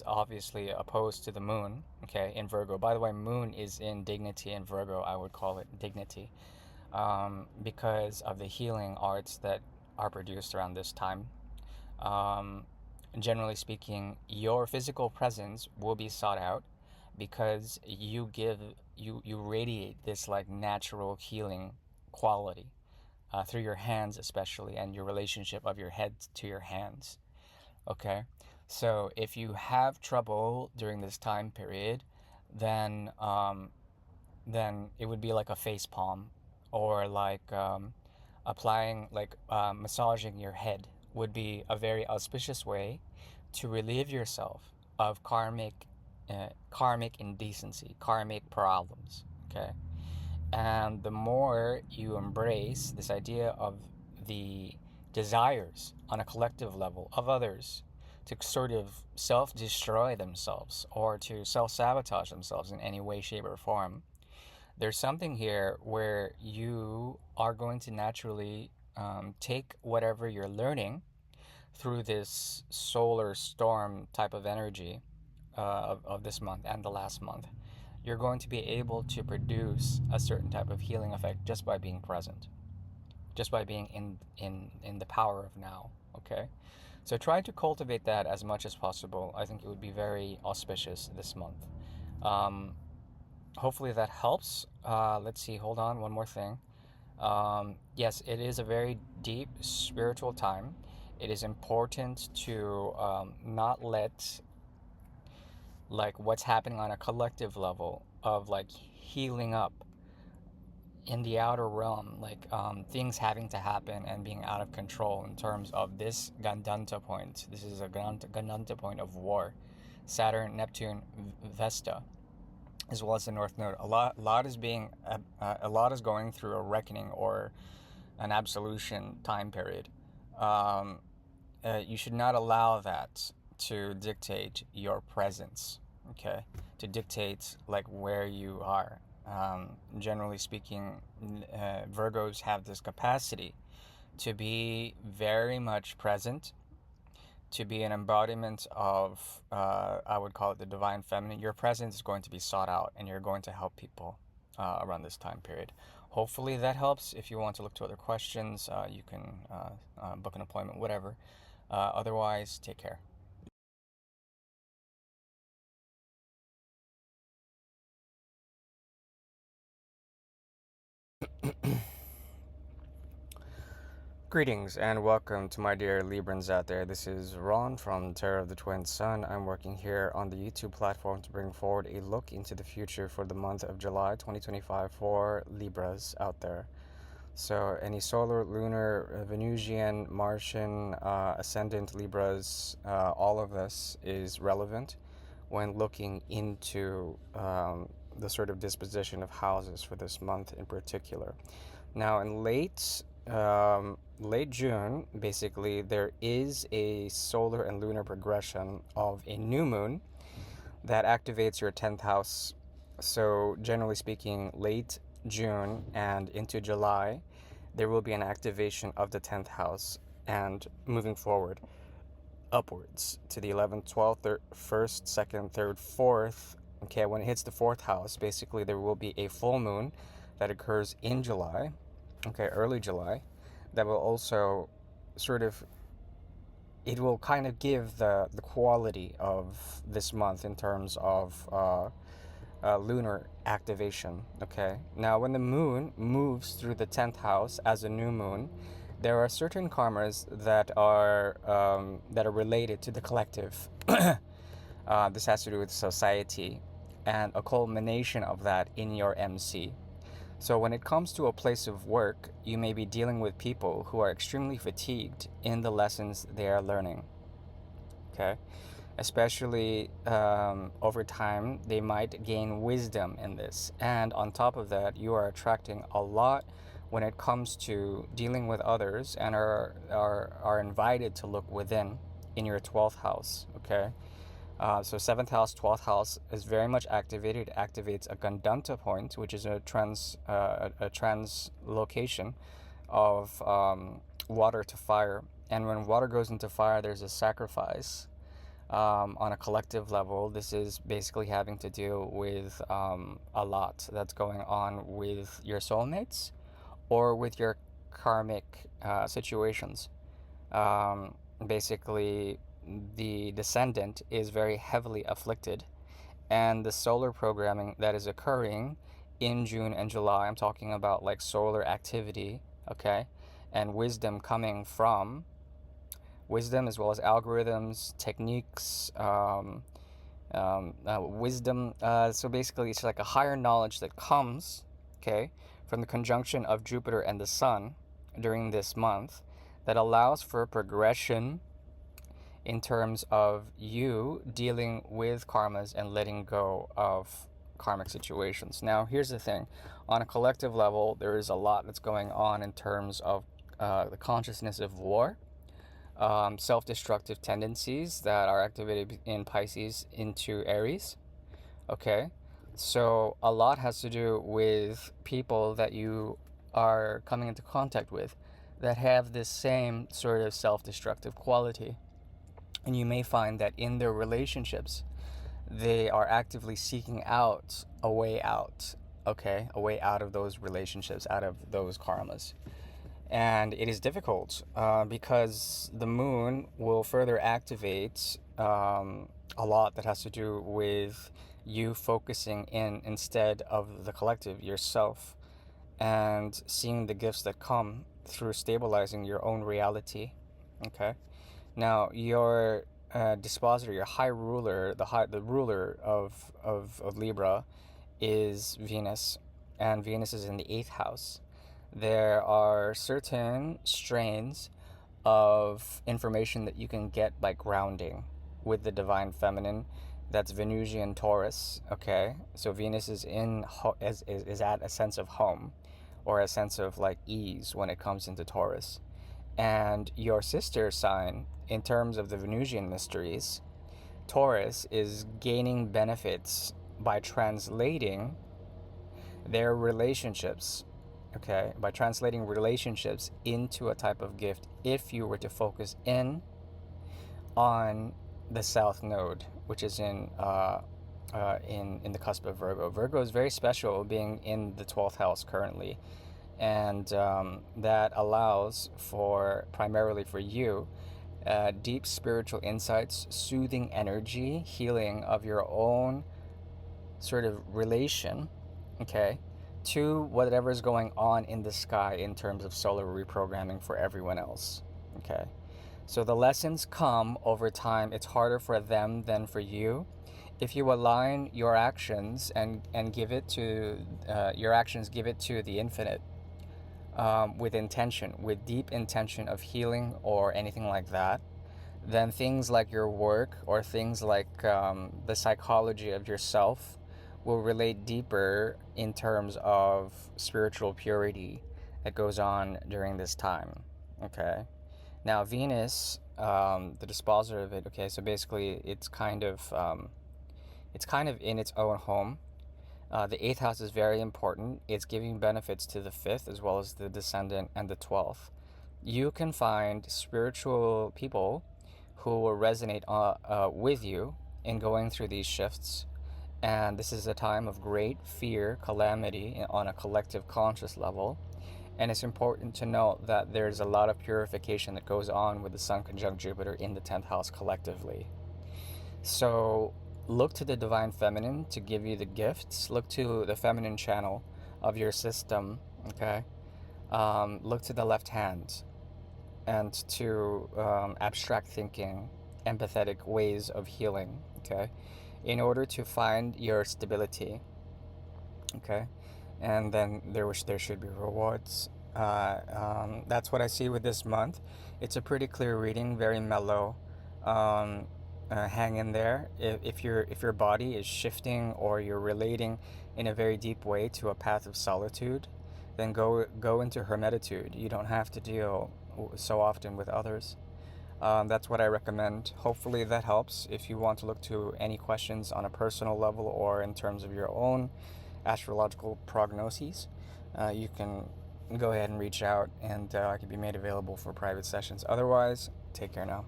A: obviously opposed to the Moon, okay, in Virgo. By the way, Moon is in dignity in Virgo. I would call it dignity, because of the healing arts that are produced around this time. Um, Generally speaking, your physical presence will be sought out because you radiate this like natural healing quality, through your hands especially, and your relationship of your head to your hands. Okay, so if you have trouble during this time period, then then it would be like a face palm, or like, applying, like, massaging your head would be a very auspicious way to relieve yourself of karmic indecency, karmic problems. Okay, and the more you embrace this idea of the desires on a collective level of others to sort of self destroy themselves or to self sabotage themselves in any way, shape, or form, there's something here where you are going to naturally, take whatever you're learning through this solar storm type of energy, of this month and the last month. You're going to be able to produce a certain type of healing effect just by being present, just by being in the power of now. Okay, so try to cultivate that as much as possible. I think it would be very auspicious this month. um, Hopefully that helps. Let's see, hold on, one more thing. Yes, it is a very deep spiritual time. It is important to, not let like what's happening on a collective level of like healing up in the outer realm, like, things having to happen and being out of control in terms of this Gandanta point. This is a Gandanta point of war. Saturn, Neptune, Vesta, as well as the North Node. A lot is going through a reckoning or an absolution time period. Um, you should not allow that to dictate your presence, okay? To dictate like where you are. Generally speaking, Virgos have this capacity to be very much present, to be an embodiment of, I would call it the divine feminine. Your presence is going to be sought out, and you're going to help people, around this time period. Hopefully that helps. If you want to look to other questions, you can, book an appointment, whatever. Otherwise, take care. Greetings and welcome to my dear Librans out there. This is Ron from Terror of the Twin Sun. I'm working here on the YouTube platform to bring forward a look into the future for the month of July 2025 for Libras out there. So any solar, lunar, Venusian, Martian, ascendant Libras, all of this is relevant when looking into, the sort of disposition of houses for this month in particular. Now, in late June, basically, there is a solar and lunar progression of a new moon that activates your 10th house. So, generally speaking, late June and into July, there will be an activation of the 10th house, and moving forward upwards to the 11th, 12th, 1st, 2nd, 3rd, 4th. Okay, when it hits the 4th house, basically, there will be a full moon that occurs in July, okay, early July, that will also sort of, it will kind of give the quality of this month in terms of, lunar activation. Okay, now when the moon moves through the 10th house as a new moon, there are certain karmas that are related to the collective. This has to do with society, and a culmination of that in your MC. So when it comes to a place of work, you may be dealing with people who are extremely fatigued in the lessons they are learning. Okay? Especially over time, they might gain wisdom in this. And on top of that, you are attracting a lot when it comes to dealing with others, and are invited to look within in your 12th house. Okay? So 7th house, 12th house is very much activated. It activates a Gandanta point, which is a translocation of water to fire. And when water goes into fire, there's a sacrifice. On a collective level, this is basically having to deal with a lot that's going on with your soulmates or with your karmic situations. Basically, the descendant is very heavily afflicted, and the solar programming that is occurring in June and July, I'm talking about like solar activity, okay, and wisdom coming from wisdom as well as algorithms, techniques, wisdom. So basically, it's like a higher knowledge that comes, okay, from the conjunction of Jupiter and the Sun during this month that allows for progression in terms of you dealing with karmas and letting go of karmic situations. Now, here's the thing. On a collective level, there is a lot that's going on in terms of the consciousness of war, self-destructive tendencies that are activated in Pisces into Aries. Okay, so a lot has to do with people that you are coming into contact with that have this same sort of self-destructive quality. And you may find that in their relationships, they are actively seeking out a way out, okay? A way out of those relationships, out of those karmas. And it is difficult because the moon will further activate a lot that has to do with you focusing in instead of the collective, yourself, and seeing the gifts that come through stabilizing your own reality, okay? Now, your dispositor, your high ruler, the ruler of Libra is Venus, and Venus is in the 8th house. There are certain strains of information that you can get by grounding with the divine feminine. That's Venusian Taurus, okay? So Venus is is at a sense of home or a sense of like ease when it comes into Taurus. And your sister sign, in terms of the Venusian mysteries, Taurus is gaining benefits by translating their relationships, okay, by translating relationships into a type of gift if you were to focus in on the South Node, which is in the cusp of Virgo. Virgo is very special, being in the 12th house currently, and that allows for, primarily for you, deep spiritual insights, soothing energy, healing of your own sort of relation, okay, to whatever is going on in the sky in terms of solar reprogramming for everyone else, okay? So the lessons come over time. It's harder for them than for you. If you align your actions and give it to give it to the infinite, with intention, with deep intention of healing or anything like that, then things like your work or things like the psychology of yourself will relate deeper in terms of spiritual purity that goes on during this time, okay? Now, Venus, the dispositor of it, okay, so basically it's kind of in its own home. The 8th house is very important. It's giving benefits to the 5th as well as the descendant and the 12th. You can find spiritual people who will resonate with you in going through these shifts. And this is a time of great fear, calamity on a collective conscious level. And it's important to note that there's a lot of purification that goes on with the Sun conjunct Jupiter in the 10th house collectively. So look to the divine feminine to give you the gifts. Look to the feminine channel of your system, okay? Look to the left hand and to abstract thinking, empathetic ways of healing, okay? In order to find your stability, okay? and then there should be rewards. That's what I see with this month. It's a pretty clear reading, very mellow. Um, Hang in there. If your body is shifting or you're relating in a very deep way to a path of solitude, then go into hermitude. You don't have to deal so often with others. That's what I recommend. Hopefully that helps. If you want to look to any questions on a personal level or in terms of your own astrological prognoses, you can go ahead and reach out, and I can be made available for private sessions. Otherwise, take care now.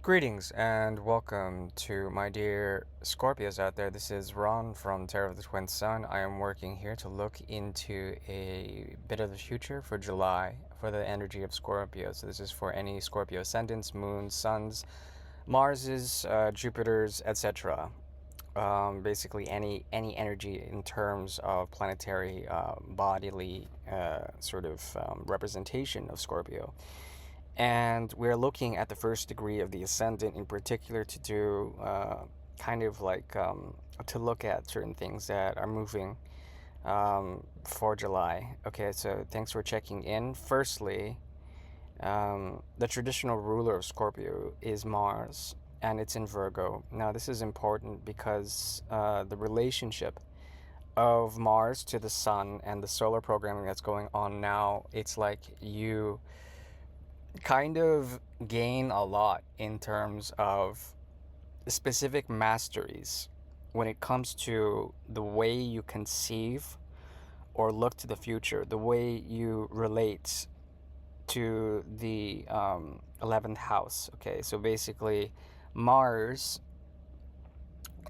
A: Greetings and welcome to my dear Scorpios out there. This is Ron from Tarot of the Twin Sun. I am working here to look into a bit of the future for July for the energy of Scorpio. So this is for any Scorpio ascendants, moons, suns, Marses, Jupiters, etc. Basically any energy in terms of planetary bodily representation of Scorpio. And we're looking at the first degree of the ascendant in particular to do to look at certain things that are moving for July. Okay, so thanks for checking in. Firstly, the traditional ruler of Scorpio is Mars, and it's in Virgo. Now, this is important because the relationship of Mars to the Sun and the solar programming that's going on now, it's like you kind of gain a lot in terms of specific masteries when it comes to the way you conceive or look to the future, the way you relate to the 11th house. Okay, so basically, Mars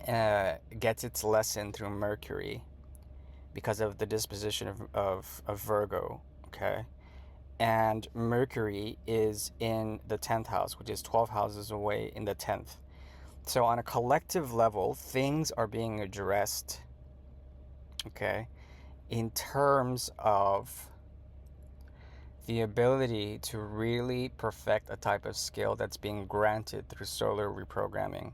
A: gets its lesson through Mercury because of the disposition of Virgo. Okay, and Mercury is in the 10th house, which is 12 houses away in the 10th. So on a collective level, things are being addressed, okay, in terms of the ability to really perfect a type of skill that's being granted through solar reprogramming.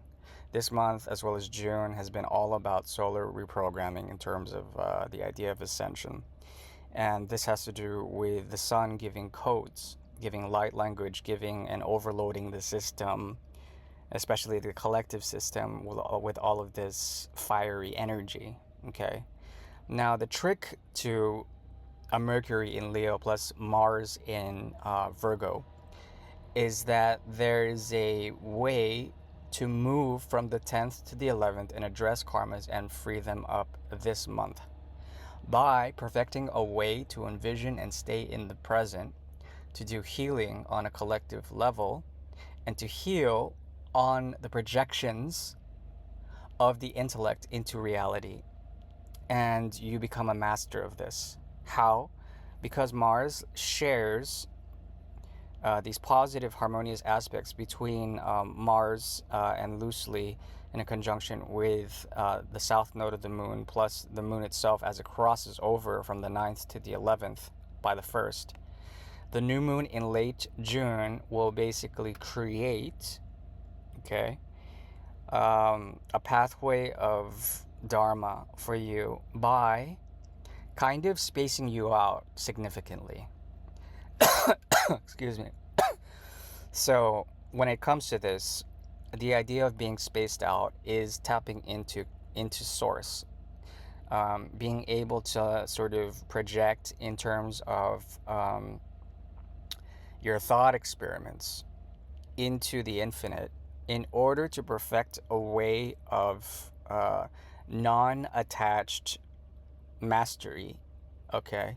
A: This month, as well as June, has been all about solar reprogramming in terms of the idea of ascension. And this has to do with the sun giving codes, giving light language, giving and overloading the system, especially the collective system, with all of this fiery energy. Okay. Now, the trick to a Mercury in Leo plus Mars in Virgo is that there is a way to move from the 10th to the 11th and address karmas and free them up this month by perfecting a way to envision and stay in the present, to do healing on a collective level, and to heal on the projections of the intellect into reality. And you become a master of this. How? Because Mars shares these positive harmonious aspects between Mars and loosely in a conjunction with the south node of the moon, plus the moon itself as it crosses over from the 9th to the 11th by the 1st. The new moon in late June will basically create, okay, a pathway of Dharma for you by kind of spacing you out significantly. Excuse me. So when it comes to this, the idea of being spaced out is tapping into source, being able to sort of project in terms of your thought experiments into the infinite in order to perfect a way of non-attached mastery, okay,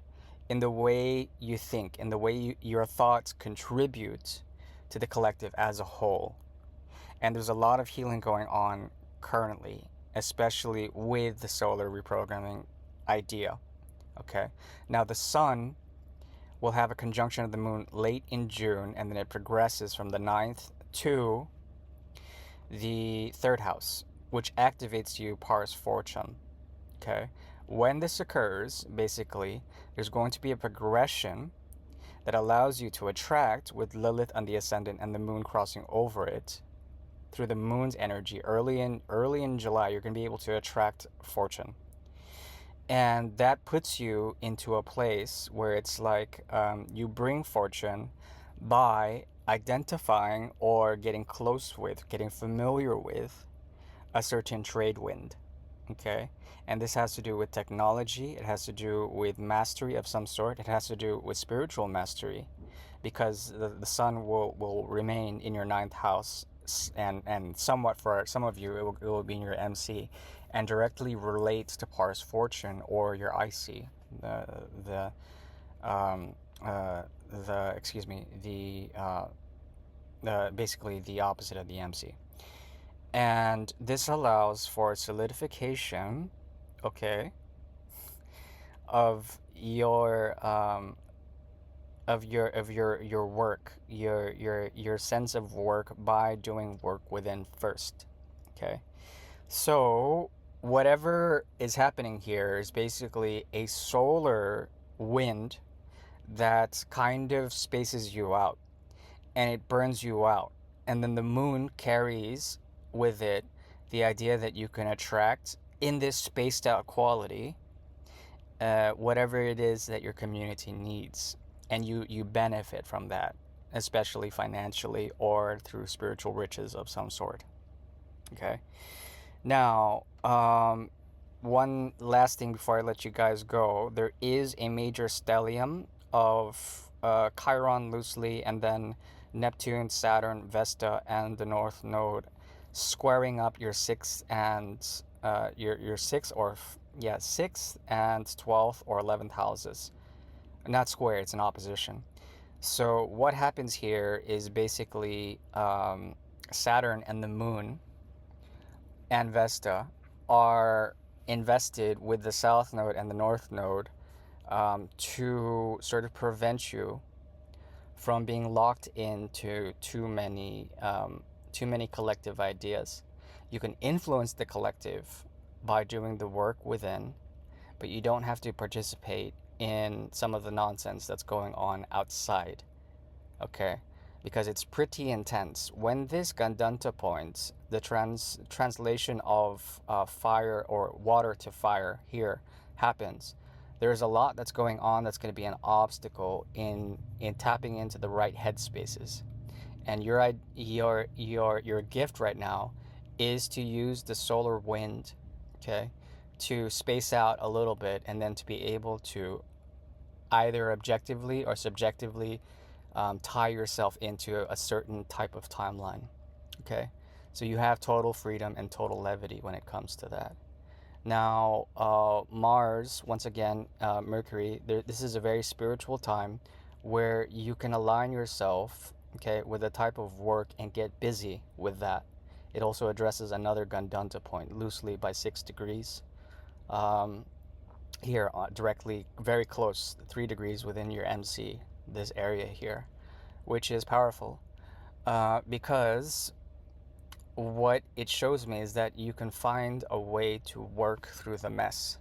A: in the way you think, in the way your thoughts contribute to the collective as a whole. And there's a lot of healing going on currently, especially with the solar reprogramming idea. Okay. Now the sun will have a conjunction of the moon late in June, and then it progresses from the 9th to the 3rd house, which activates you pars fortune. Okay. When this occurs, basically, there's going to be a progression that allows you to attract with Lilith on the ascendant and the moon crossing over it through the moon's energy early in July. You're going to be able to attract fortune, and that puts you into a place where it's like you bring fortune by identifying or getting close with, getting familiar with a certain trade wind. Okay, and this has to do with technology, it has to do with mastery of some sort, it has to do with spiritual mastery, because the sun will remain in your ninth house, and somewhat for some of you it will be in your MC, and directly relates to Pars Fortune or your IC, the um, excuse me, basically the opposite of the MC. And this allows for solidification, okay, of your your work, your sense of work by doing work within first. Okay, so whatever is happening here is basically a solar wind that kind of spaces you out and it burns you out, and then the moon carries with it the idea that you can attract in this spaced out quality whatever it is that your community needs, and you benefit from that, especially financially or through spiritual riches of some sort. Okay, now one last thing before I let you guys go, there is a major stellium of Chiron loosely, and then Neptune, Saturn, Vesta, and the North Node squaring up your sixth and your sixth or yeah, sixth and 12th or 11th houses. Not square, it's an opposition. So what happens here is basically Saturn and the Moon and Vesta are invested with the South Node and the North Node to sort of prevent you from being locked into too many collective ideas. You can influence the collective by doing the work within, but you don't have to participate in some of the nonsense that's going on outside. Okay, because it's pretty intense. When this Gandanta point, the translation of fire or water to fire here happens, there's a lot that's going on that's going to be an obstacle in tapping into the right headspaces. And your gift right now is to use the solar wind, okay, to space out a little bit, and then to be able to either objectively or subjectively tie yourself into a certain type of timeline. Okay, so you have total freedom and total levity when it comes to that. Now, Mars, once again, Mercury, this is a very spiritual time where you can align yourself, okay, with a type of work and get busy with that. It also addresses another Gandanta point, loosely by 6 degrees. Here, directly, very close, 3 degrees within your MC, this area here, which is powerful because what it shows me is that you can find a way to work through the mess.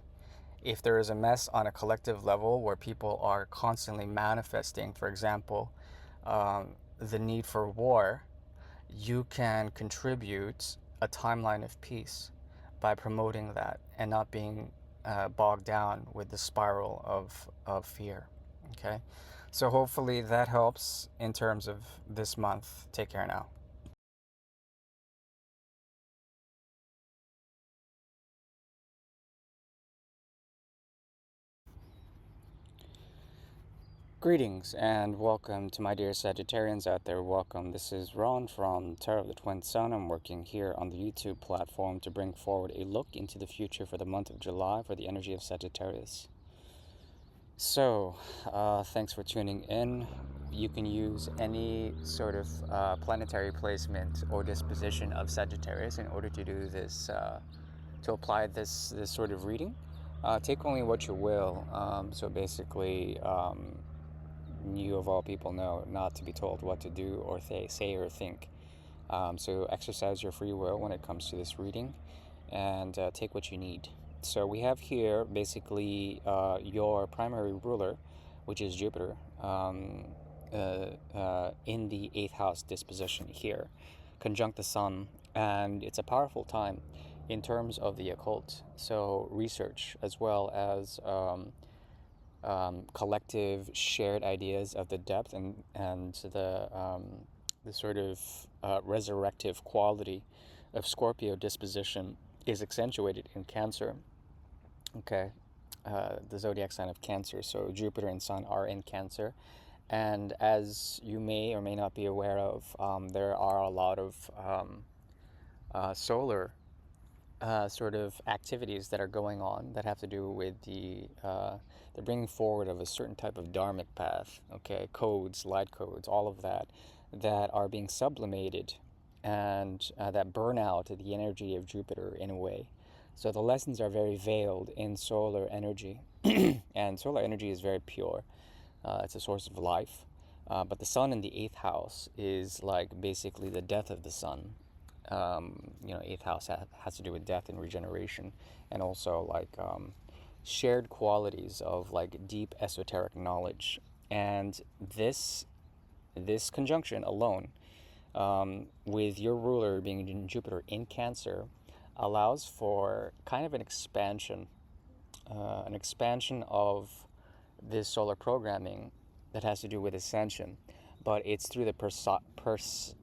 A: If there is a mess on a collective level where people are constantly manifesting, for example, the need for war, you can contribute a timeline of peace by promoting that and not being bogged down with the spiral of fear. Okay, so hopefully that helps in terms of this month. Take care now. Greetings and welcome to my dear Sagittarians out there. Welcome. This is Ron from tarotofthetwinsun. I'm working here on the YouTube platform to bring forward a look into the future for the month of July for the energy of Sagittarius. So, thanks for tuning in. You can use any sort of planetary placement or disposition of Sagittarius in order to do this, to apply this sort of reading. Take only what you will. So basically, you of all people know not to be told what to do or say or think. So exercise your free will when it comes to this reading, and take what you need. So we have here basically your primary ruler, which is Jupiter, in the 8th house disposition here, conjunct the sun, and it's a powerful time in terms of the occult. So research as well as collective shared ideas of the depth and the sort of resurrective quality of Scorpio disposition is accentuated in Cancer. Okay, the zodiac sign of Cancer. So Jupiter and Sun are in Cancer. And as you may or may not be aware of, there are a lot of solar sort of activities that are going on that have to do with the bringing forward of a certain type of dharmic path, okay, codes, light codes, all of that, that are being sublimated and that burn out the energy of Jupiter in a way. So the lessons are very veiled in solar energy, and solar energy is very pure. It's a source of life. But the sun in the 8th house is like basically the death of the sun. 8th house has to do with death and regeneration, and also like shared qualities of like deep esoteric knowledge. And this conjunction alone, with your ruler being in Jupiter in Cancer, allows for kind of an expansion of this solar programming that has to do with ascension, but it's through the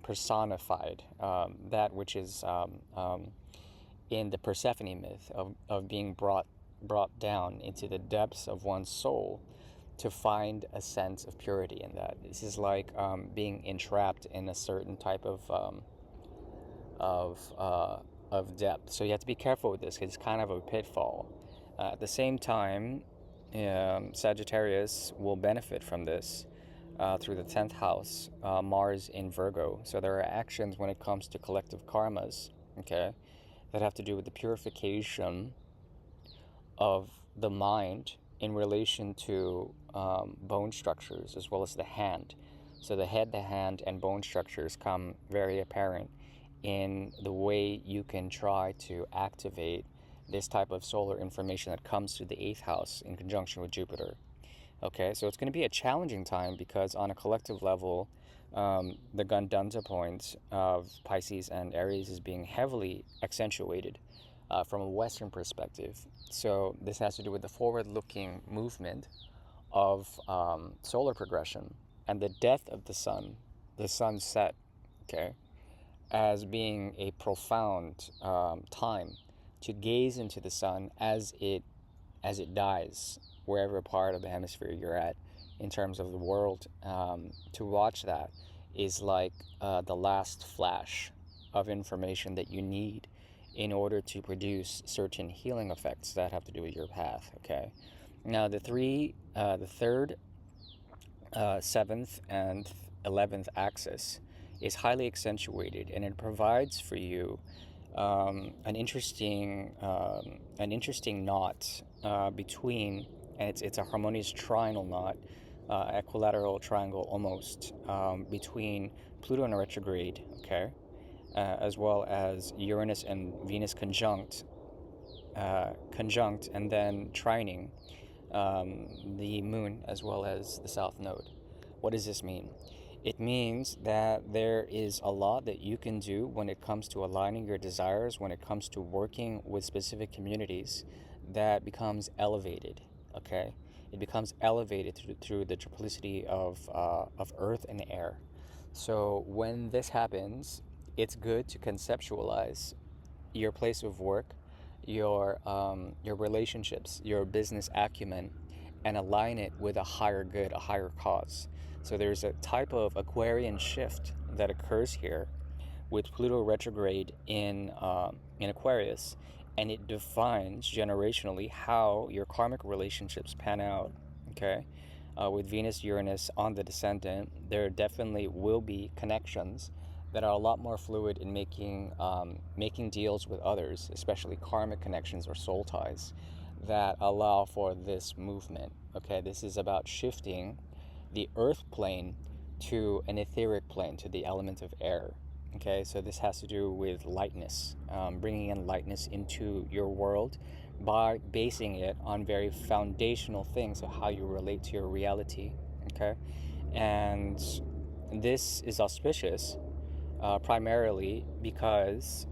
A: personified, that which is in the Persephone myth of being brought down into the depths of one's soul to find a sense of purity in that. This is like being entrapped in a certain type of depth. So you have to be careful with this because it's kind of a pitfall. At the same time, Sagittarius will benefit from this through the 10th house, Mars in Virgo. So there are actions when it comes to collective karmas, okay, that have to do with the purification of the mind in relation to bone structures as well as the hand. So the head, the hand, and bone structures come very apparent in the way you can try to activate this type of solar information that comes to the 8th house in conjunction with Jupiter. Okay, so it's going to be a challenging time because on a collective level, the Gandanta point of Pisces and Aries is being heavily accentuated from a Western perspective. So this has to do with the forward-looking movement of solar progression and the death of the sunset, okay, as being a profound time to gaze into the sun as it dies, wherever part of the hemisphere you're at in terms of the world. To watch that is like the last flash of information that you need in order to produce certain healing effects that have to do with your path. Okay, now the third, 7th, and 11th axis is highly accentuated, and it provides for you an interesting knot between, and it's a harmonious triangle knot, equilateral triangle almost, between Pluto in retrograde, okay, as well as Uranus and Venus conjunct, and then trining the moon as well as the south node. What does this mean? It means that there is a lot that you can do when it comes to aligning your desires, when it comes to working with specific communities, that becomes elevated, okay? It becomes elevated through the triplicity of earth and air. So when this happens, it's good to conceptualize your place of work, your relationships, your business acumen, and align it with a higher good, a higher cause. So there's a type of Aquarian shift that occurs here with Pluto retrograde in Aquarius, and it defines generationally how your karmic relationships pan out. Okay, with Venus Uranus on the descendant, there definitely will be connections that are a lot more fluid in making deals with others, especially karmic connections or soul ties that allow for this movement. Okay, this is about shifting the earth plane to an etheric plane, to the element of air. Okay, so this has to do with lightness, bringing in lightness into your world by basing it on very foundational things of how you relate to your reality. okay? And this is auspicious primarily because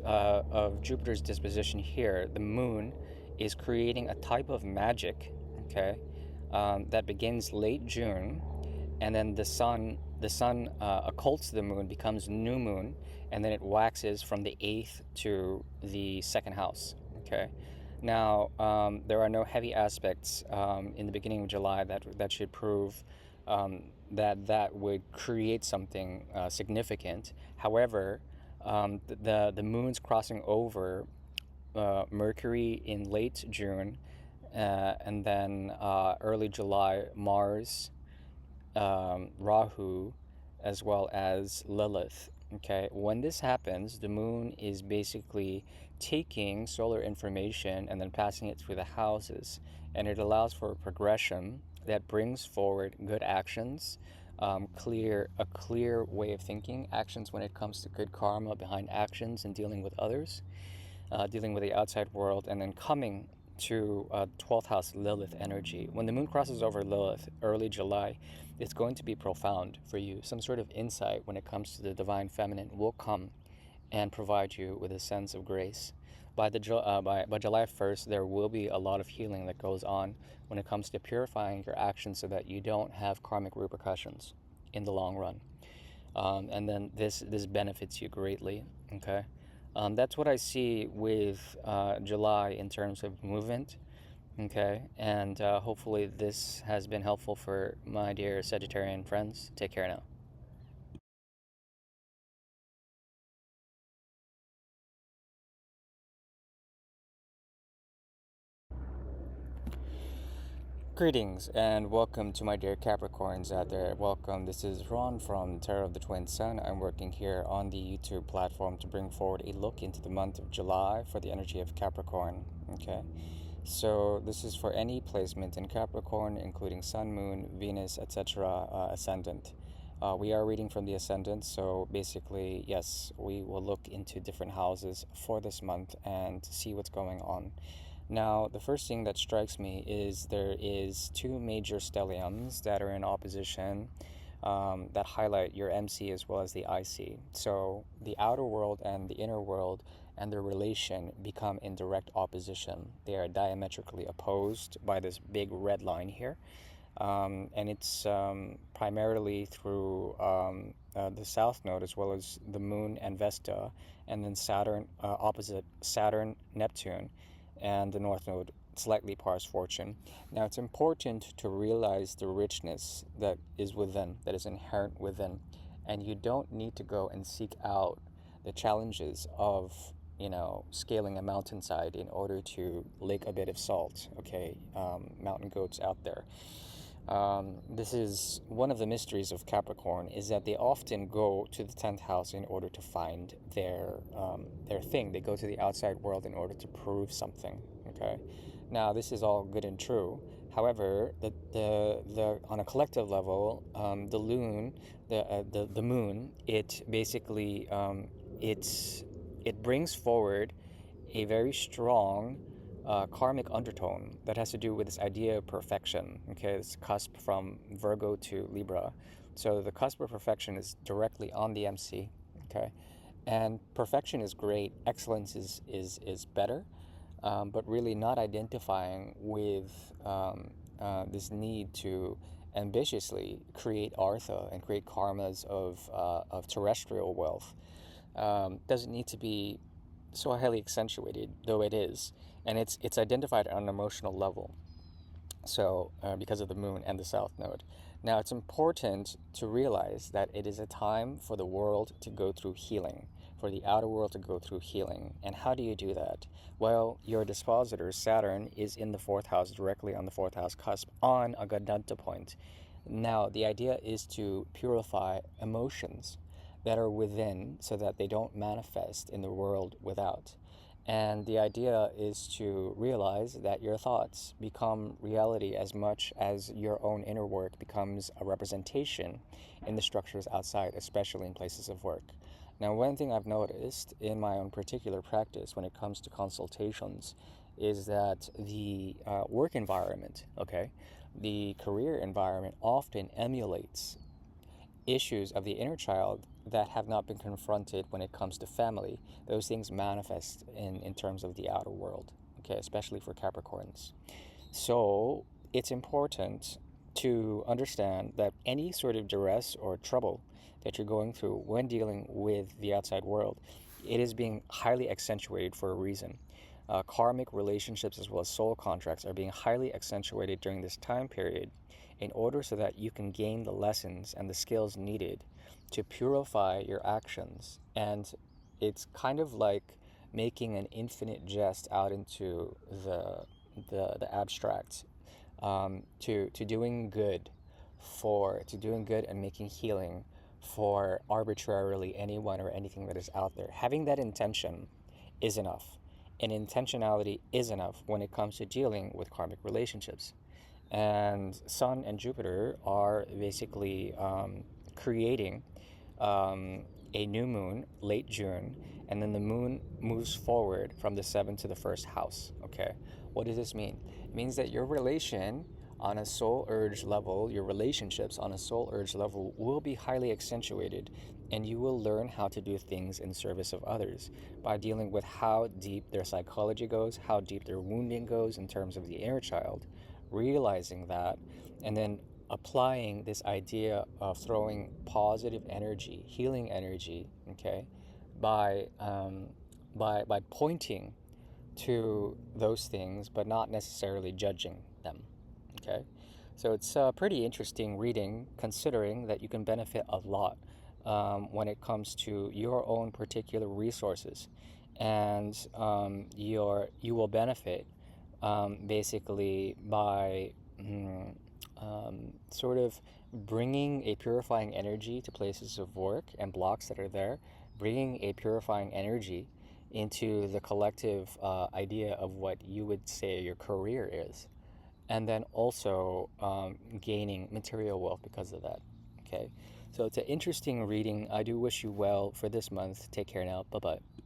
A: of Jupiter's disposition here. The moon is creating a type of magic, okay, that begins late June, and then the sun occults the moon, becomes new moon, and then it waxes from the 8th to the 2nd house, okay. Now, there are no heavy aspects in the beginning of July that should prove that would create something significant. However, the moon's crossing over Mercury in late June, and then early July, Mars, Rahu, as well as Lilith. Okay, when this happens, the moon is basically taking solar information and then passing it through the houses, and it allows for a progression that brings forward good actions, a clear way of thinking, actions when it comes to good karma behind actions and dealing with others, dealing with the outside world, and then coming to 12th house Lilith energy. When the moon crosses over Lilith early July, it's going to be profound for you. Some sort of insight when it comes to the divine feminine will come and provide you with a sense of grace. By July 1st, there will be a lot of healing that goes on when it comes to purifying your actions so that you don't have karmic repercussions in the long run. And then this benefits you greatly, okay? That's what I see with July in terms of movement, okay? And hopefully this has been helpful for my dear Sagittarian friends. Take care now. Greetings and welcome to my dear Capricorns out there. Welcome. This is Ron from Tarot of the Twin Sun. I'm working here on the YouTube platform to bring forward a look into the month of July for the energy of Capricorn. Okay. So this is for any placement in Capricorn, including Sun, Moon, Venus, etc., ascendant. We are reading from the ascendant, so basically, yes, we will look into different houses for this month and see what's going on. Now, the first thing that strikes me is there is two major stelliums that are in opposition that highlight your MC as well as the IC. So the outer world and the inner world and their relation become in direct opposition. They are diametrically opposed by this big red line here. And it's primarily through the south node as well as the moon and Vesta, and then Saturn opposite Saturn, Neptune, and the north node slightly pars fortune. Now it's important to realize the richness that is within, that is inherent within, and you don't need to go and seek out the challenges of scaling a mountainside in order to lick a bit of salt. Okay, mountain goats out there. This is one of the mysteries of Capricorn, is that they often go to the 10th house in order to find their thing. They go to the outside world in order to prove something. Okay, now this is all good and true. However, the on a collective level, the moon, it basically it brings forward a very strong karmic undertone that has to do with this idea of perfection. Okay, it's cusp from Virgo to Libra, so the cusp of perfection is directly on the MC. Okay, and perfection is great. Excellence is better, but really not identifying with this need to ambitiously create artha and create karmas of terrestrial wealth. Doesn't need to be so highly accentuated, though it is, and it's identified on an emotional level. So because of the moon and the south node. Now it's important to realize that it is a time for the world to go through healing, for the outer world to go through healing. And how do you do that? Well, your dispositor Saturn is in the 4th house, directly on the 4th house cusp, on a Gadanta point. Now the idea is to purify emotions that are within so that they don't manifest in the world without. And the idea is to realize that your thoughts become reality as much as your own inner work becomes a representation in the structures outside, especially in places of work. Now, one thing I've noticed in my own particular practice when it comes to consultations is that the work environment, okay, the career environment often emulates issues of the inner child that have not been confronted when it comes to family. Those things manifest in terms of the outer world, okay, especially for Capricorns. So it's important to understand that any sort of duress or trouble that you're going through when dealing with the outside world, it is being highly accentuated for a reason. Karmic relationships as well as soul contracts are being highly accentuated during this time period in order so that you can gain the lessons and the skills needed to purify your actions. And it's kind of like making an infinite jest out into the abstract, to doing good, to doing good and making healing for arbitrarily anyone or anything that is out there. Having that intention is enough, and intentionality is enough when it comes to dealing with karmic relationships. And Sun and Jupiter are basically creating a new moon late June, and then the moon moves forward from the seventh to the first house. Okay, what does this mean? It means that your relation on a soul urge level, your relationships on a soul urge level will be highly accentuated, and you will learn how to do things in service of others by dealing with how deep their psychology goes, how deep their wounding goes in terms of the inner child, realizing that, and then applying this idea of throwing positive energy, healing energy, okay, by by pointing to those things, but not necessarily judging them. Okay, so it's a pretty interesting reading, considering that you can benefit a lot when it comes to your own particular resources, and you will benefit basically by sort of bringing a purifying energy to places of work and blocks that are there, bringing a purifying energy into the collective idea of what you would say your career is, and then also gaining material wealth because of that. Okay, so it's an interesting reading. I do wish you well for this month. Take care now. Bye bye.